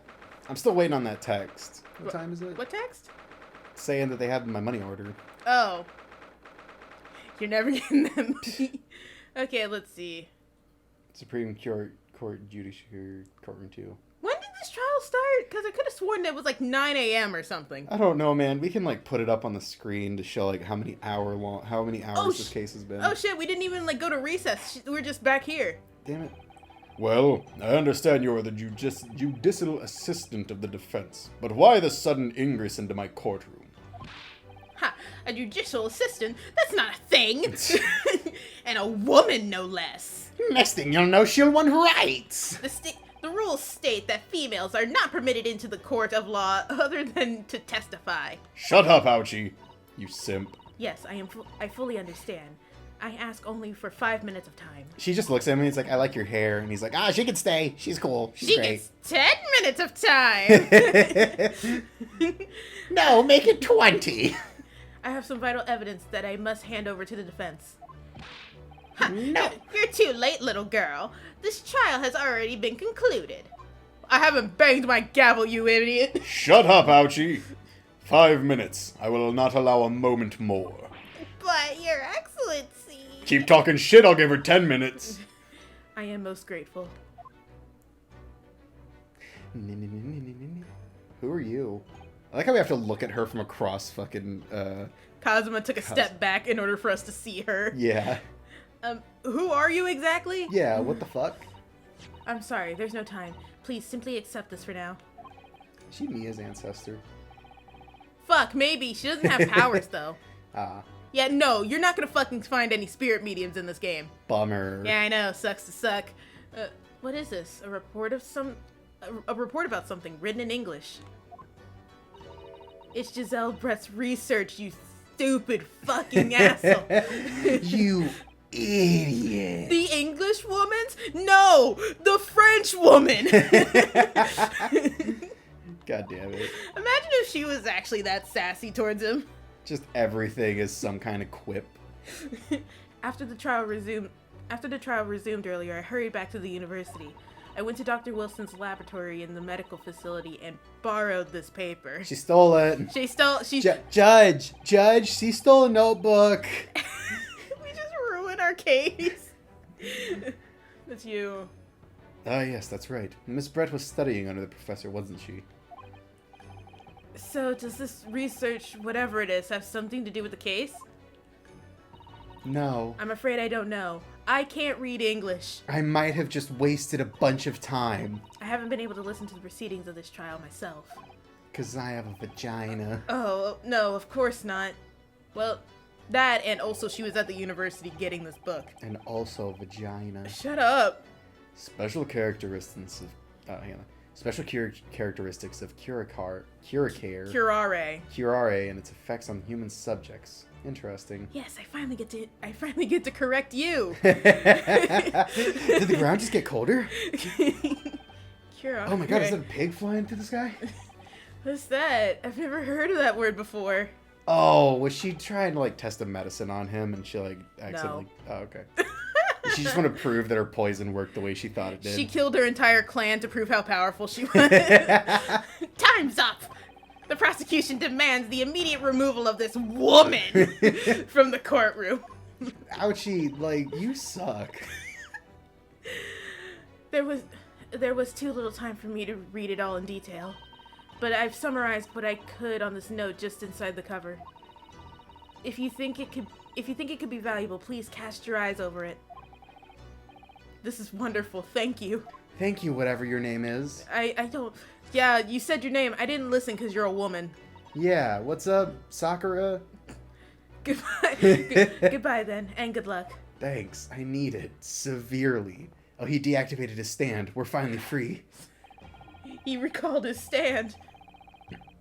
I'm still waiting on that text. What time is it? What text? Saying that they have my money ordered. Oh. You're never getting them. Okay, let's see. Supreme Court Judiciary Courtroom 2. When did this trial start? Because I could have sworn it was 9 a.m. or something. I don't know, man. We can put it up on the screen to show how many hours this case has been. Oh shit, we didn't even go to recess. We're just back here. Damn it. Well, I understand you're the judicial assistant of the defense, but why the sudden ingress into my courtroom? Ha! A judicial assistant? That's not a thing! And a woman, no less! Next thing you'll know, she'll want rights! The rules state that females are not permitted into the court of law other than to testify. Shut up, Ouchie, you simp. Yes, I fully understand. I ask only for 5 minutes of time. She just looks at him and he's like, I like your hair. And he's like, she can stay. She's cool. She's great. She gets 10 minutes of time! No, make it 20. I have some vital evidence that I must hand over to the defense. Ha, no. You're too late, little girl. This trial has already been concluded. I haven't banged my gavel, you idiot. Shut up, Ouchie. 5 minutes. I will not allow a moment more. But, Your Excellency... Keep talking shit, I'll give her 10 minutes. I am most grateful. Who are you? I like how we have to look at her from across fucking, Kazuma took a step back in order for us to see her. Yeah. Who are you exactly? Yeah, what the fuck? I'm sorry, there's no time. Please simply accept this for now. Is she Mia's ancestor? Fuck, maybe. She doesn't have powers, though. Ah. Yeah, no, you're not gonna fucking find any spirit mediums in this game. Bummer. Yeah, I know. Sucks to suck. What is this? A report of a report about something written in English. It's Giselle Brett's research, you stupid fucking asshole. You idiot. The English woman's? No! The French woman! God damn it. Imagine if she was actually that sassy towards him. Just everything is some kind of quip. After the trial resumed earlier, I hurried back to the university. I went to Dr. Wilson's laboratory in the medical facility and borrowed this paper. She stole it. Judge, she stole a notebook. We just ruined our case. That's you. Ah, yes, that's right. Miss Brett was studying under the professor, wasn't she? So, does this research, whatever it is, have something to do with the case? No. I'm afraid I don't know. I can't read English. I might have just wasted a bunch of time. I haven't been able to listen to the proceedings of this trial myself. 'Cause I have a vagina. Oh, no, of course not. Well, that and also she was at the university getting this book. And also vagina. Shut up. Special characteristics of... hang on. Special characteristics of Curare Curare. and its effects on human subjects. Interesting. Yes, I finally get to correct you. Did the ground just get colder? Curare. Oh my god, is that a pig flying through the sky? What's that? I've never heard of that word before. Oh, was she trying to like test a medicine on him and she like accidentally... No. Oh, okay. She just wanted to prove that her poison worked the way she thought it did. She killed her entire clan to prove how powerful she was. Time's up! The prosecution demands the immediate removal of this woman from the courtroom. Ouchie, like, you suck. There was too little time for me to read it all in detail, but I've summarized what I could on this note just inside the cover. If you think it could be valuable, please cast your eyes over it. This is wonderful. Thank you. Thank you, whatever your name is. I don't... Yeah, you said your name. I didn't listen because you're a woman. Yeah, what's up, Sakura? Goodbye. Goodbye then, and good luck. Thanks, I need it. Severely. Oh, he deactivated his stand. We're finally free. He recalled his stand.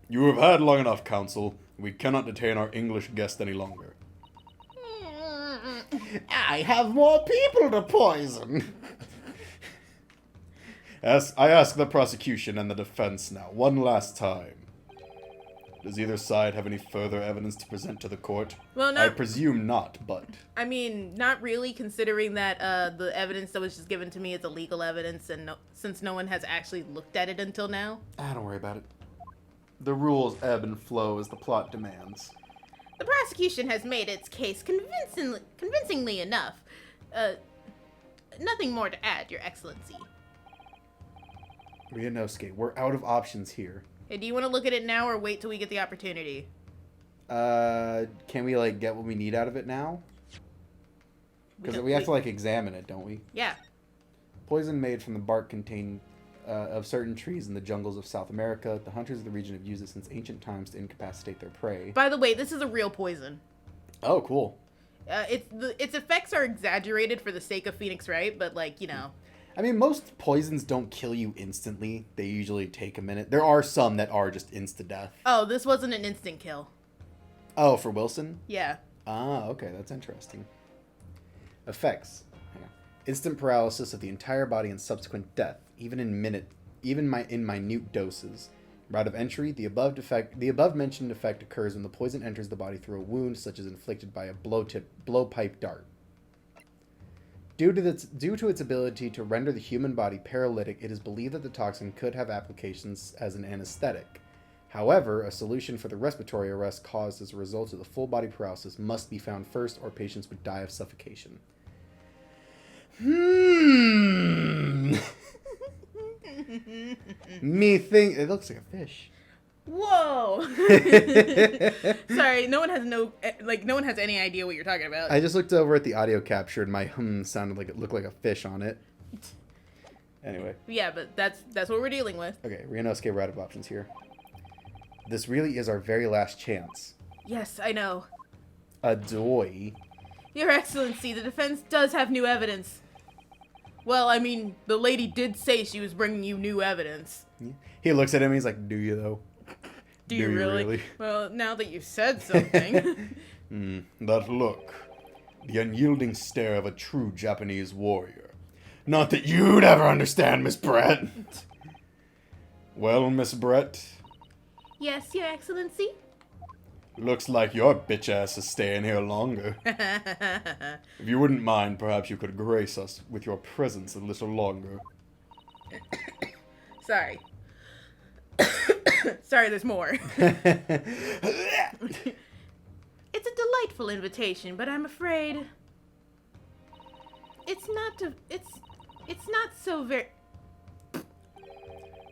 You have had long enough, Counsel. We cannot detain our English guest any longer. I have more people to poison. I ask the prosecution and the defense now, one last time. Does either side have any further evidence to present to the court? Well, I presume not, but... I mean, not really, considering that the evidence that was just given to me is illegal evidence, and since no one has actually looked at it until now. Don't worry about it. The rules ebb and flow as the plot demands. The prosecution has made its case convincingly enough. Nothing more to add, Your Excellency. Ryunosuke, we're out of options here. Hey, do you want to look at it now or wait till we get the opportunity? Can we, like, get what we need out of it now? Because we have to, like, examine it, don't we? Yeah. Poison made from the bark of certain trees in the jungles of South America. The hunters of the region have used it since ancient times to incapacitate their prey. By the way, this is a real poison. Oh, cool. Its effects are exaggerated for the sake of Phoenix Wright, but, like, you know... I mean, most poisons don't kill you instantly. They usually take a minute. There are some that are just insta-death. Oh, this wasn't an instant kill. Oh, for Wilson? Yeah. Ah, okay, that's interesting. Effects. Hang on. Instant paralysis of the entire body and subsequent death, even in minute doses. Route of entry. The above mentioned effect occurs when the poison enters the body through a wound, such as inflicted by a blowpipe dart. Due to its ability to render the human body paralytic, it is believed that the toxin could have applications as an anesthetic. However, a solution for the respiratory arrest caused as a result of the full body paralysis must be found first, or patients would die of suffocation. Me think it looks like a fish. Whoa! Sorry, no one has any idea what you're talking about. I just looked over at the audio capture and my sounded like it looked like a fish on it. Anyway. Yeah, but that's what we're dealing with. Okay, Ryunosuke, we're out of options here. This really is our very last chance. Yes, I know. Adoy. Your Excellency, the defense does have new evidence. Well, I mean, the lady did say she was bringing you new evidence. Yeah. He looks at him and he's like, do you though? Do you really? Well, now that you've said something. That look. The unyielding stare of a true Japanese warrior. Not that you'd ever understand, Miss Brett. Well, Miss Brett? Yes, Your Excellency? Looks like your bitch ass is staying here longer. If you wouldn't mind, perhaps you could grace us with your presence a little longer. Sorry. Sorry, there's more. It's a delightful invitation, but I'm afraid it's not so very...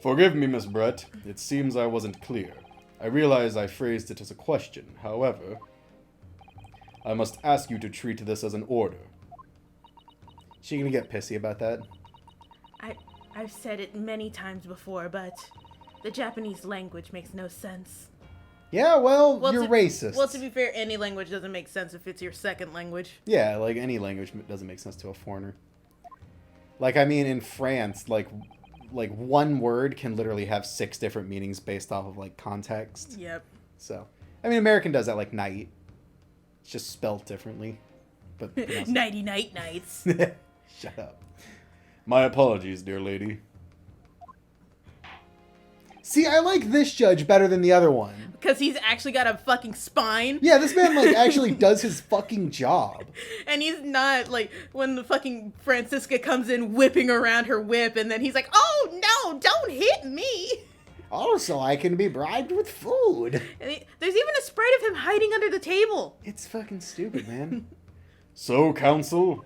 Forgive me, Miss Brett. It seems I wasn't clear. I realize I phrased it as a question. However, I must ask you to treat this as an order. She gonna get pissy about that? I've said it many times before, but the Japanese language makes no sense. Yeah, well you're racist. Well, to be fair, any language doesn't make sense if it's your second language. Yeah, like any language doesn't make sense to a foreigner. Like, I mean, in France, like one word can literally have 6 different meanings based off of like context. Yep. So, I mean, American does that, like night. It's just spelled differently. But Nighty night nights. Shut up. My apologies, dear lady. See, I like this judge better than the other one. Because he's actually got a fucking spine. Yeah, this man, like, actually does his fucking job. And he's not, like, when the fucking Francisca comes in whipping around her whip, and then he's like, oh, no, don't hit me. Also, I can be bribed with food. And there's even a sprite of him hiding under the table. It's fucking stupid, man. So, counsel,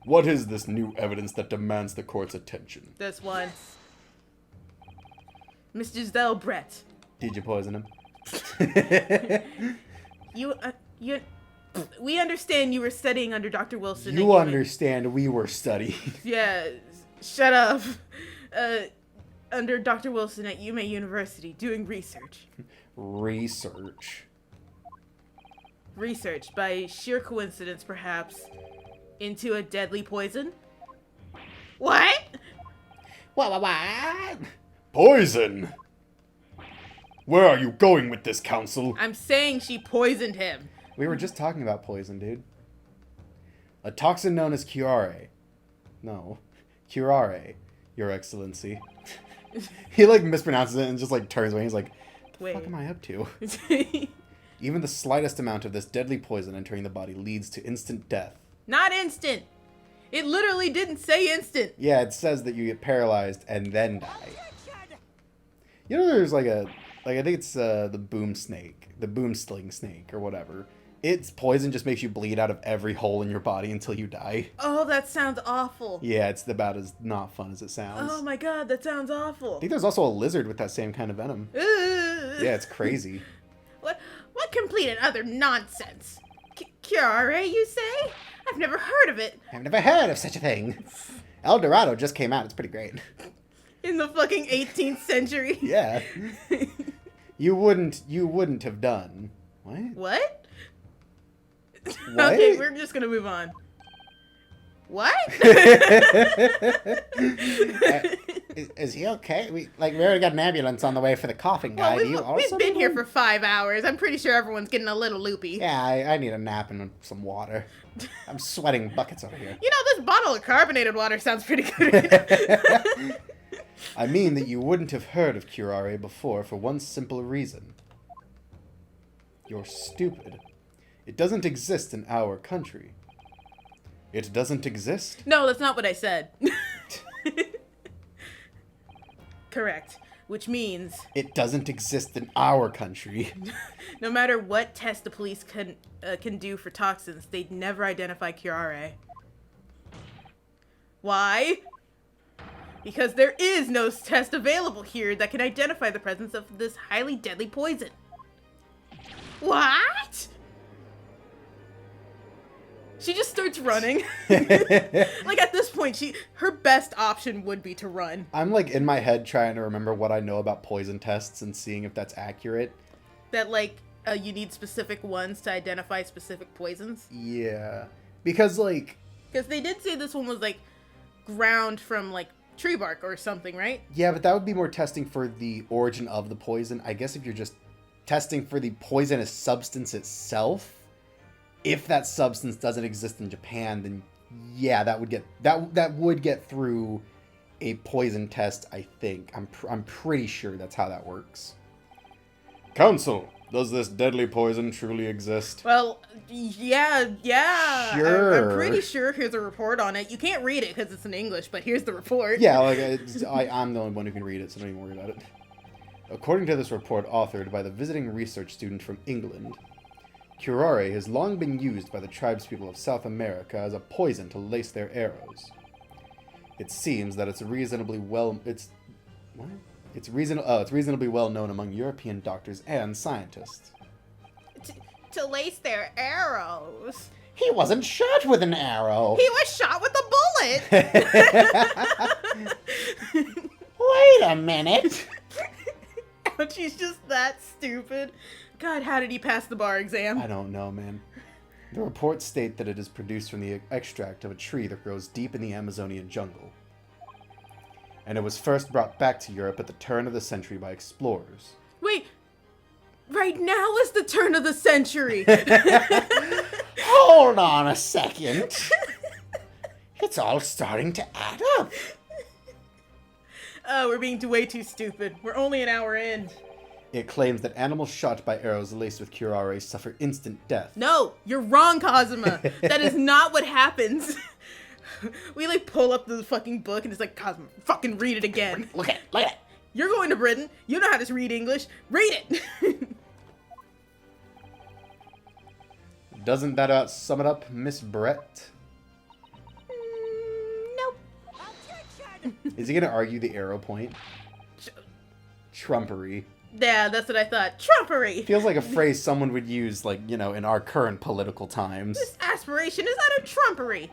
what is this new evidence that demands the court's attention? This one. Miss Giselle Brett. Did you poison him? We understand you were studying under Dr. Wilson. You understand we were studying. Yeah, shut up. Under Dr. Wilson at Yume University, doing research. Research, by sheer coincidence, perhaps, into a deadly poison? What? What? Poison! Where are you going with this, counsel? I'm saying she poisoned him. We were just talking about poison, dude. A toxin known as curare. No. Curare, Your Excellency. He, like, mispronounces it and just, like, turns away. He's like, what the fuck am I up to? Even the slightest amount of this deadly poison entering the body leads to instant death. Not instant. It literally didn't say instant. Yeah, it says that you get paralyzed and then die. You know, there's like a, I think it's the boom sling snake or whatever. Its poison just makes you bleed out of every hole in your body until you die. Oh, that sounds awful. Yeah, it's about as not fun as it sounds. Oh my god, that sounds awful. I think there's also a lizard with that same kind of venom. Yeah, it's crazy. What complete and other nonsense? Curare, you say? I've never heard of it. I've never heard of such a thing. El Dorado just came out. It's pretty great. In the fucking 18th century. Yeah. You wouldn't have done. What? What? Okay, we're just gonna move on. What? Is he okay? We already got an ambulance on the way for the coughing guy. We've been here for 5 hours. I'm pretty sure everyone's getting a little loopy. Yeah, I need a nap and some water. I'm sweating buckets over here. You know, this bottle of carbonated water sounds pretty good. I mean that you wouldn't have heard of curare before for one simple reason. You're stupid. It doesn't exist in our country. It doesn't exist? No, that's not what I said. Correct. Which means... It doesn't exist in our country. No matter what test the police can do for toxins, they'd never identify curare. Why? Because there is no test available here that can identify the presence of this highly deadly poison. What? She just starts running. Like, at this point, her best option would be to run. I'm, like, in my head trying to remember what I know about poison tests and seeing if that's accurate. That, like, you need specific ones to identify specific poisons? Yeah. Because, like... Because they did say this one was, like, ground from, like, tree bark or something, right? Yeah, but that would be more testing for the origin of the poison. I guess if you're just testing for the poisonous substance itself... If that substance doesn't exist in Japan, then yeah, that would get through a poison test. I think I'm pretty sure that's how that works. Counsel, does this deadly poison truly exist? Well, yeah. Sure. I'm pretty sure. Here's a report on it. You can't read it because it's in English, but here's the report. Yeah, like I'm the only one who can read it, so don't even worry about it. According to this report, authored by the visiting research student from England. Curare has long been used by the tribespeople of South America as a poison to lace their arrows. It seems that it's reasonably well known among European doctors and scientists. To lace their arrows. He wasn't shot with an arrow. He was shot with a bullet! Wait a minute. Ouch, he's just that stupid. God, how did he pass the bar exam? I don't know, man. The reports state that it is produced from the extract of a tree that grows deep in the Amazonian jungle. And it was first brought back to Europe at the turn of the century by explorers. Wait, right now is the turn of the century. Hold on a second. It's all starting to add up. Oh, we're being way too stupid. We're only an hour in. It claims that animals shot by arrows laced with curare suffer instant death. No, you're wrong, Kazuma. That is not what happens. We like pull up the fucking book and it's like, Kazuma, fucking read it again. Look at it. You're going to Britain. You know how to read English. Read it. Doesn't that sum it up, Miss Brett? Nope. Is he gonna argue the arrow point? Trumpery. Yeah, that's what I thought. Trumpery. Feels like a phrase someone would use, like, you know, in our current political times. This aspiration is utter trumpery.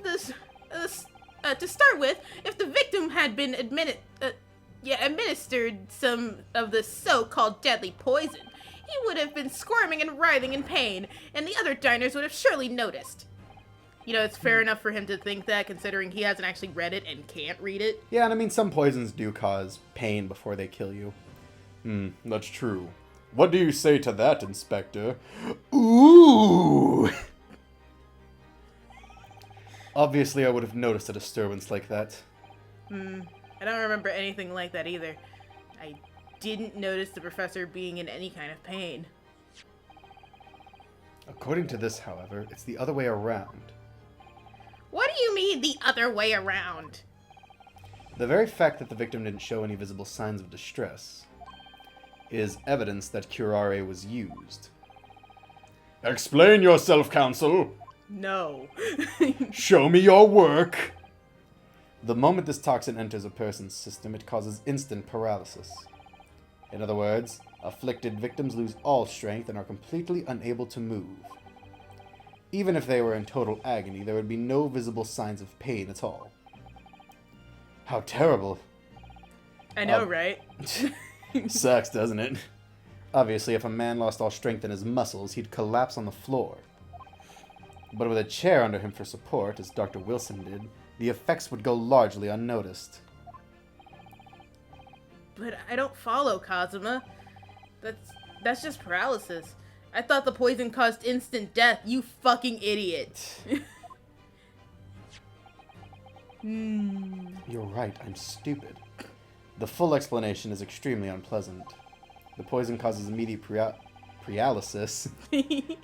To start with, if the victim had been administered some of the so-called deadly poison, he would have been squirming and writhing in pain, and the other diners would have surely noticed. You know, it's fair enough for him to think that, considering he hasn't actually read it and can't read it. Yeah, and I mean, some poisons do cause pain before they kill you. That's true. What do you say to that, Inspector? Ooh! Obviously, I would have noticed a disturbance like that. I don't remember anything like that either. I didn't notice the professor being in any kind of pain. According to this, however, it's the other way around. What do you mean, the other way around? The very fact that the victim didn't show any visible signs of distress is evidence that curare was used. Explain yourself, Counsel! No. Show me your work! The moment this toxin enters a person's system, it causes instant paralysis. In other words, afflicted victims lose all strength and are completely unable to move. Even if they were in total agony, there would be no visible signs of pain at all. How terrible. I know, right? Sucks, doesn't it? Obviously, if a man lost all strength in his muscles, he'd collapse on the floor. But with a chair under him for support, as Dr. Wilson did, the effects would go largely unnoticed. But I don't follow, Kazuma. That's just paralysis. I thought the poison caused instant death, you fucking idiot. You're right, I'm stupid. The full explanation is extremely unpleasant. The poison causes immediate paralysis,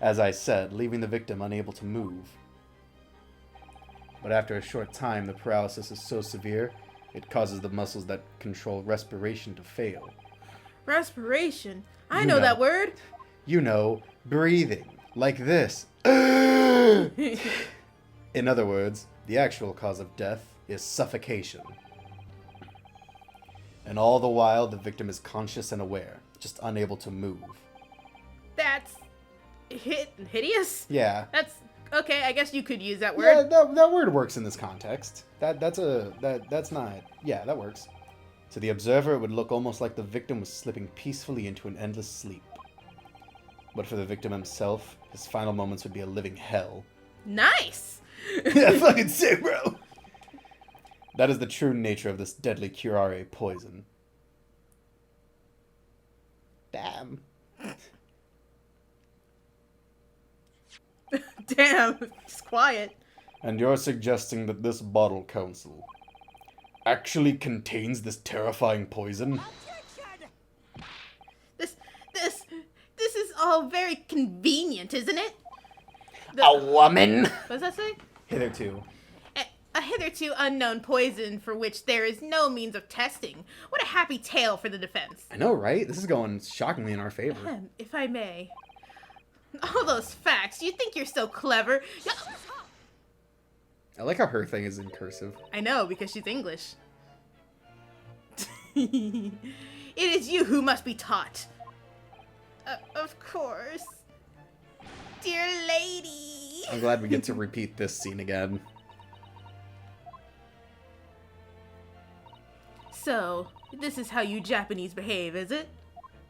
as I said, leaving the victim unable to move. But after a short time, the paralysis is so severe, it causes the muscles that control respiration to fail. Respiration? I You know know. that word. You know, breathing. Like this. In other words, the actual cause of death is suffocation. And all the while, the victim is conscious and aware, just unable to move. That's hideous? Yeah. That's okay, I guess you could use that Yeah, word. that word works in this context. That's not. Yeah, that works. To the observer, it would look almost like the victim was slipping peacefully into an endless sleep. But for the victim himself, his final moments would be a living hell. Nice. Yeah, fucking sick, bro. That is the true nature of this deadly curare poison. Damn. Damn, just quiet. And you're suggesting that this bottle, Counsel, actually contains this terrifying poison? This is all very convenient, isn't it? A woman? What does that say? Hitherto. A hitherto unknown poison for which there is no means of testing. What a happy tale for the defense. I know, right? This is going shockingly in our favor. If I may. All those facts. You think you're so clever. I like how her thing is in cursive. I know, because she's English. It is you who must be taught. Of course. Dear lady. I'm glad we get to repeat this scene again. So, this is how you Japanese behave, is it?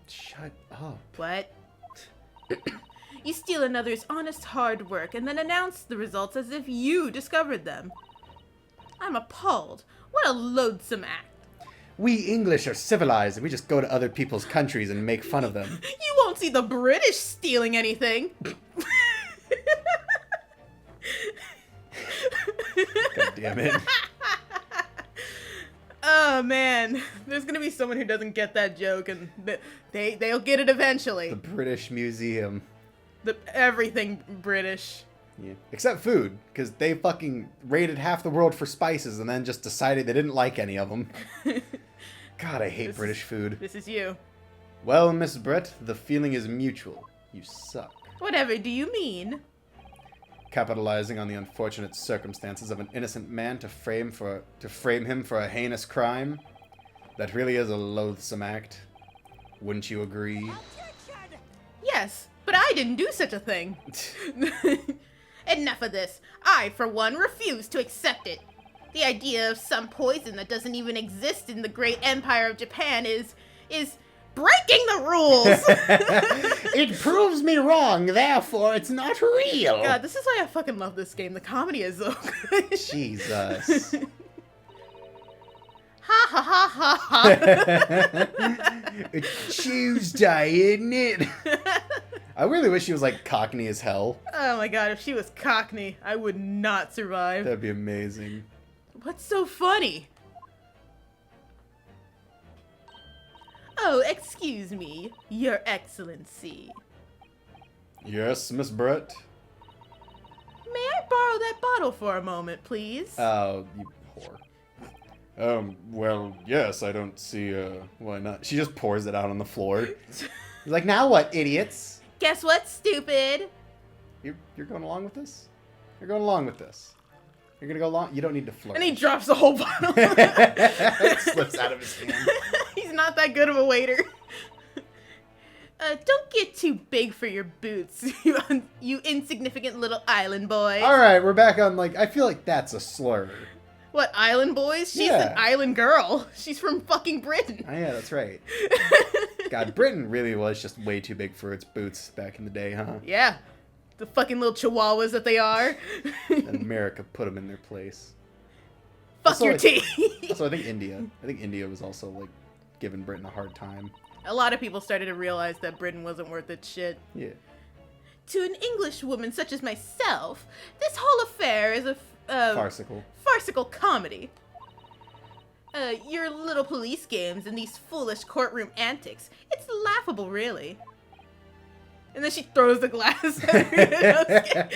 Shut up. What? You steal another's honest hard work and then announce the results as if you discovered them. I'm appalled. What a loathsome act. We English are civilized and we just go to other people's countries and make fun of them. You won't see the British stealing anything. God damn it. Oh man, there's gonna be someone who doesn't get that joke, and they'll get it eventually. The British Museum. Everything British. Yeah. Except food, because they fucking raided half the world for spices and then just decided they didn't like any of them. God, I hate British food. This is you. Well, Miss Brett, the feeling is mutual. You suck. Whatever do you mean? Capitalizing on the unfortunate circumstances of an innocent man to frame him for a heinous crime. That really is a loathsome act. Wouldn't you agree? Yes, but I didn't do such a thing. Enough of this. I, for one, refuse to accept it. The idea of some poison that doesn't even exist in the great empire of Japan is breaking the rules! It proves me wrong, therefore it's not real! God, this is why I fucking love this game. The comedy is so good. Jesus. Ha ha ha ha ha. It's Tuesday, isn't it? I really wish she was like Cockney as hell. Oh my god, if she was Cockney, I would not survive. That'd be amazing. What's so funny? Oh, excuse me, Your Excellency. Yes, Miss Brett? May I borrow that bottle for a moment, please? Oh, you whore. Well, yes, I don't see, why not? She just pours it out on the floor. She's like, now what, idiots? Guess what, stupid? You're going along with this? You're going along with this. You're gonna go along? You don't need to flirt. And he drops the whole bottle. It slips out of his hand. He's not that good of a waiter. Don't get too big for your boots, you insignificant little island boy. Alright, we're back on, like, I feel like that's a slur. What, island boys? She's Yeah. an island girl. She's from fucking Britain. Oh, yeah, that's right. God, Britain really was just way too big for its boots back in the day, huh? Yeah. The fucking little chihuahuas that they are. And America put them in their place. Fuck Also, your tea. Also, I think India was also, like, giving Britain a hard time. A lot of people started to realize that Britain wasn't worth its shit. Yeah. To an English woman such as myself, this whole affair is a farcical comedy. Your little police games and these foolish courtroom antics, it's laughable, really. And then she throws the glass at her.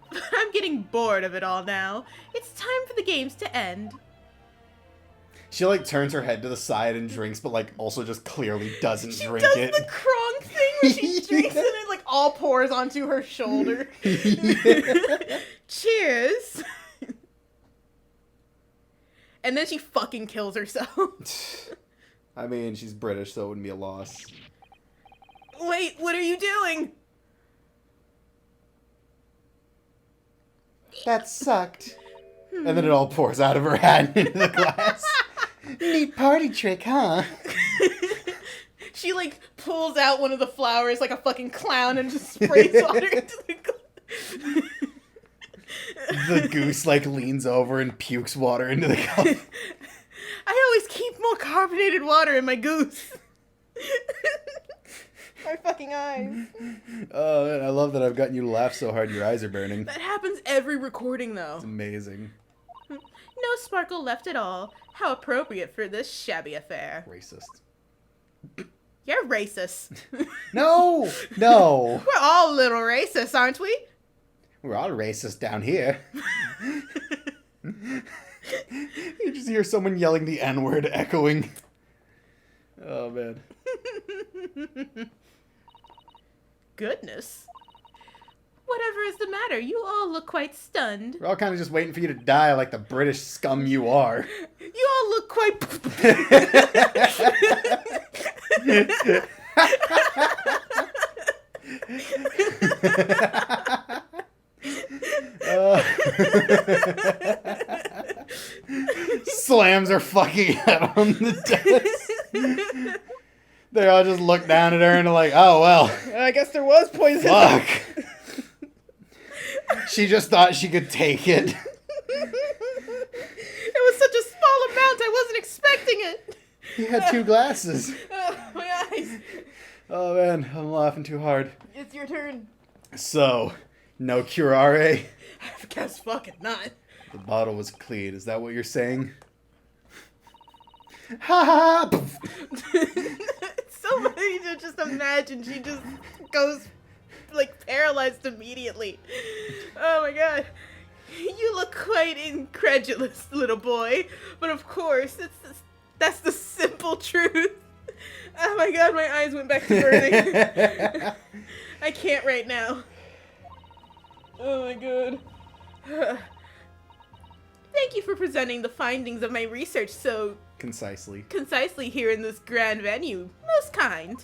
But I'm getting bored of it all now. It's time for the games to end. She, like, turns her head to the side and drinks, but, like, also just clearly doesn't drink does it. The Kronk thing where she drinks and it, like, all pours onto her shoulder. Cheers. And then she fucking kills herself. I mean, she's British, so it wouldn't be a loss. Wait, what are you doing? That sucked. And then it all pours out of her hand into the glass. Neat party trick, huh? She, like, pulls out one of the flowers like a fucking clown and just sprays water into the glass. The goose, like, leans over and pukes water into the cup. I always keep more carbonated water in my goose. My fucking eyes. Oh, man, I love that I've gotten you to laugh so hard your eyes are burning. That happens every recording, though. It's amazing. No sparkle left at all. How appropriate for this shabby affair. Racist. You're racist. No! No! We're all a little racist, aren't we? We're all racist down here. You just hear someone yelling the N-word echoing. Oh, man. Goodness. Whatever is the matter? You all look quite stunned. We're all kind of just waiting for you to die like the British scum you are. You all look quite... times are fucking out on the desk. They all just look down at her and are like, oh, well. I guess there was poison. Fuck. She just thought she could take it. It was such a small amount, I wasn't expecting it. He had 2 glasses. My eyes. Oh, man, I'm laughing too hard. It's your turn. So, no curare? I guess fucking not. The bottle was clean. Is that what you're saying? Ha ha! It's so funny to just imagine she just goes, like, paralyzed immediately. Oh my god. You look quite incredulous, little boy. But of course, that's the simple truth. Oh my god, my eyes went back to burning. I can't right now. Oh my god. Thank you for presenting the findings of my research so concisely here in this grand venue. Most kind.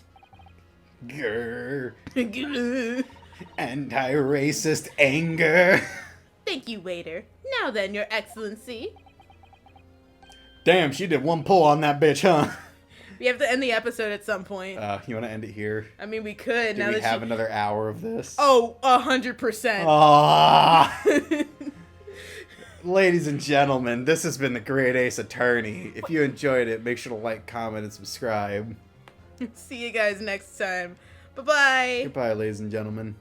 Grr. Thank Anti-racist anger. you, waiter. Now then, your excellency. Damn, she did one pull on that bitch, huh? We have to end the episode at some point. You want to end it here? I mean, we could. Do we have another hour of this? Oh, 100%. Ah. Ladies and gentlemen, this has been the Great Ace Attorney. If you enjoyed it, make sure to like, comment, and subscribe. See you guys next time. Bye-bye. Goodbye, ladies and gentlemen.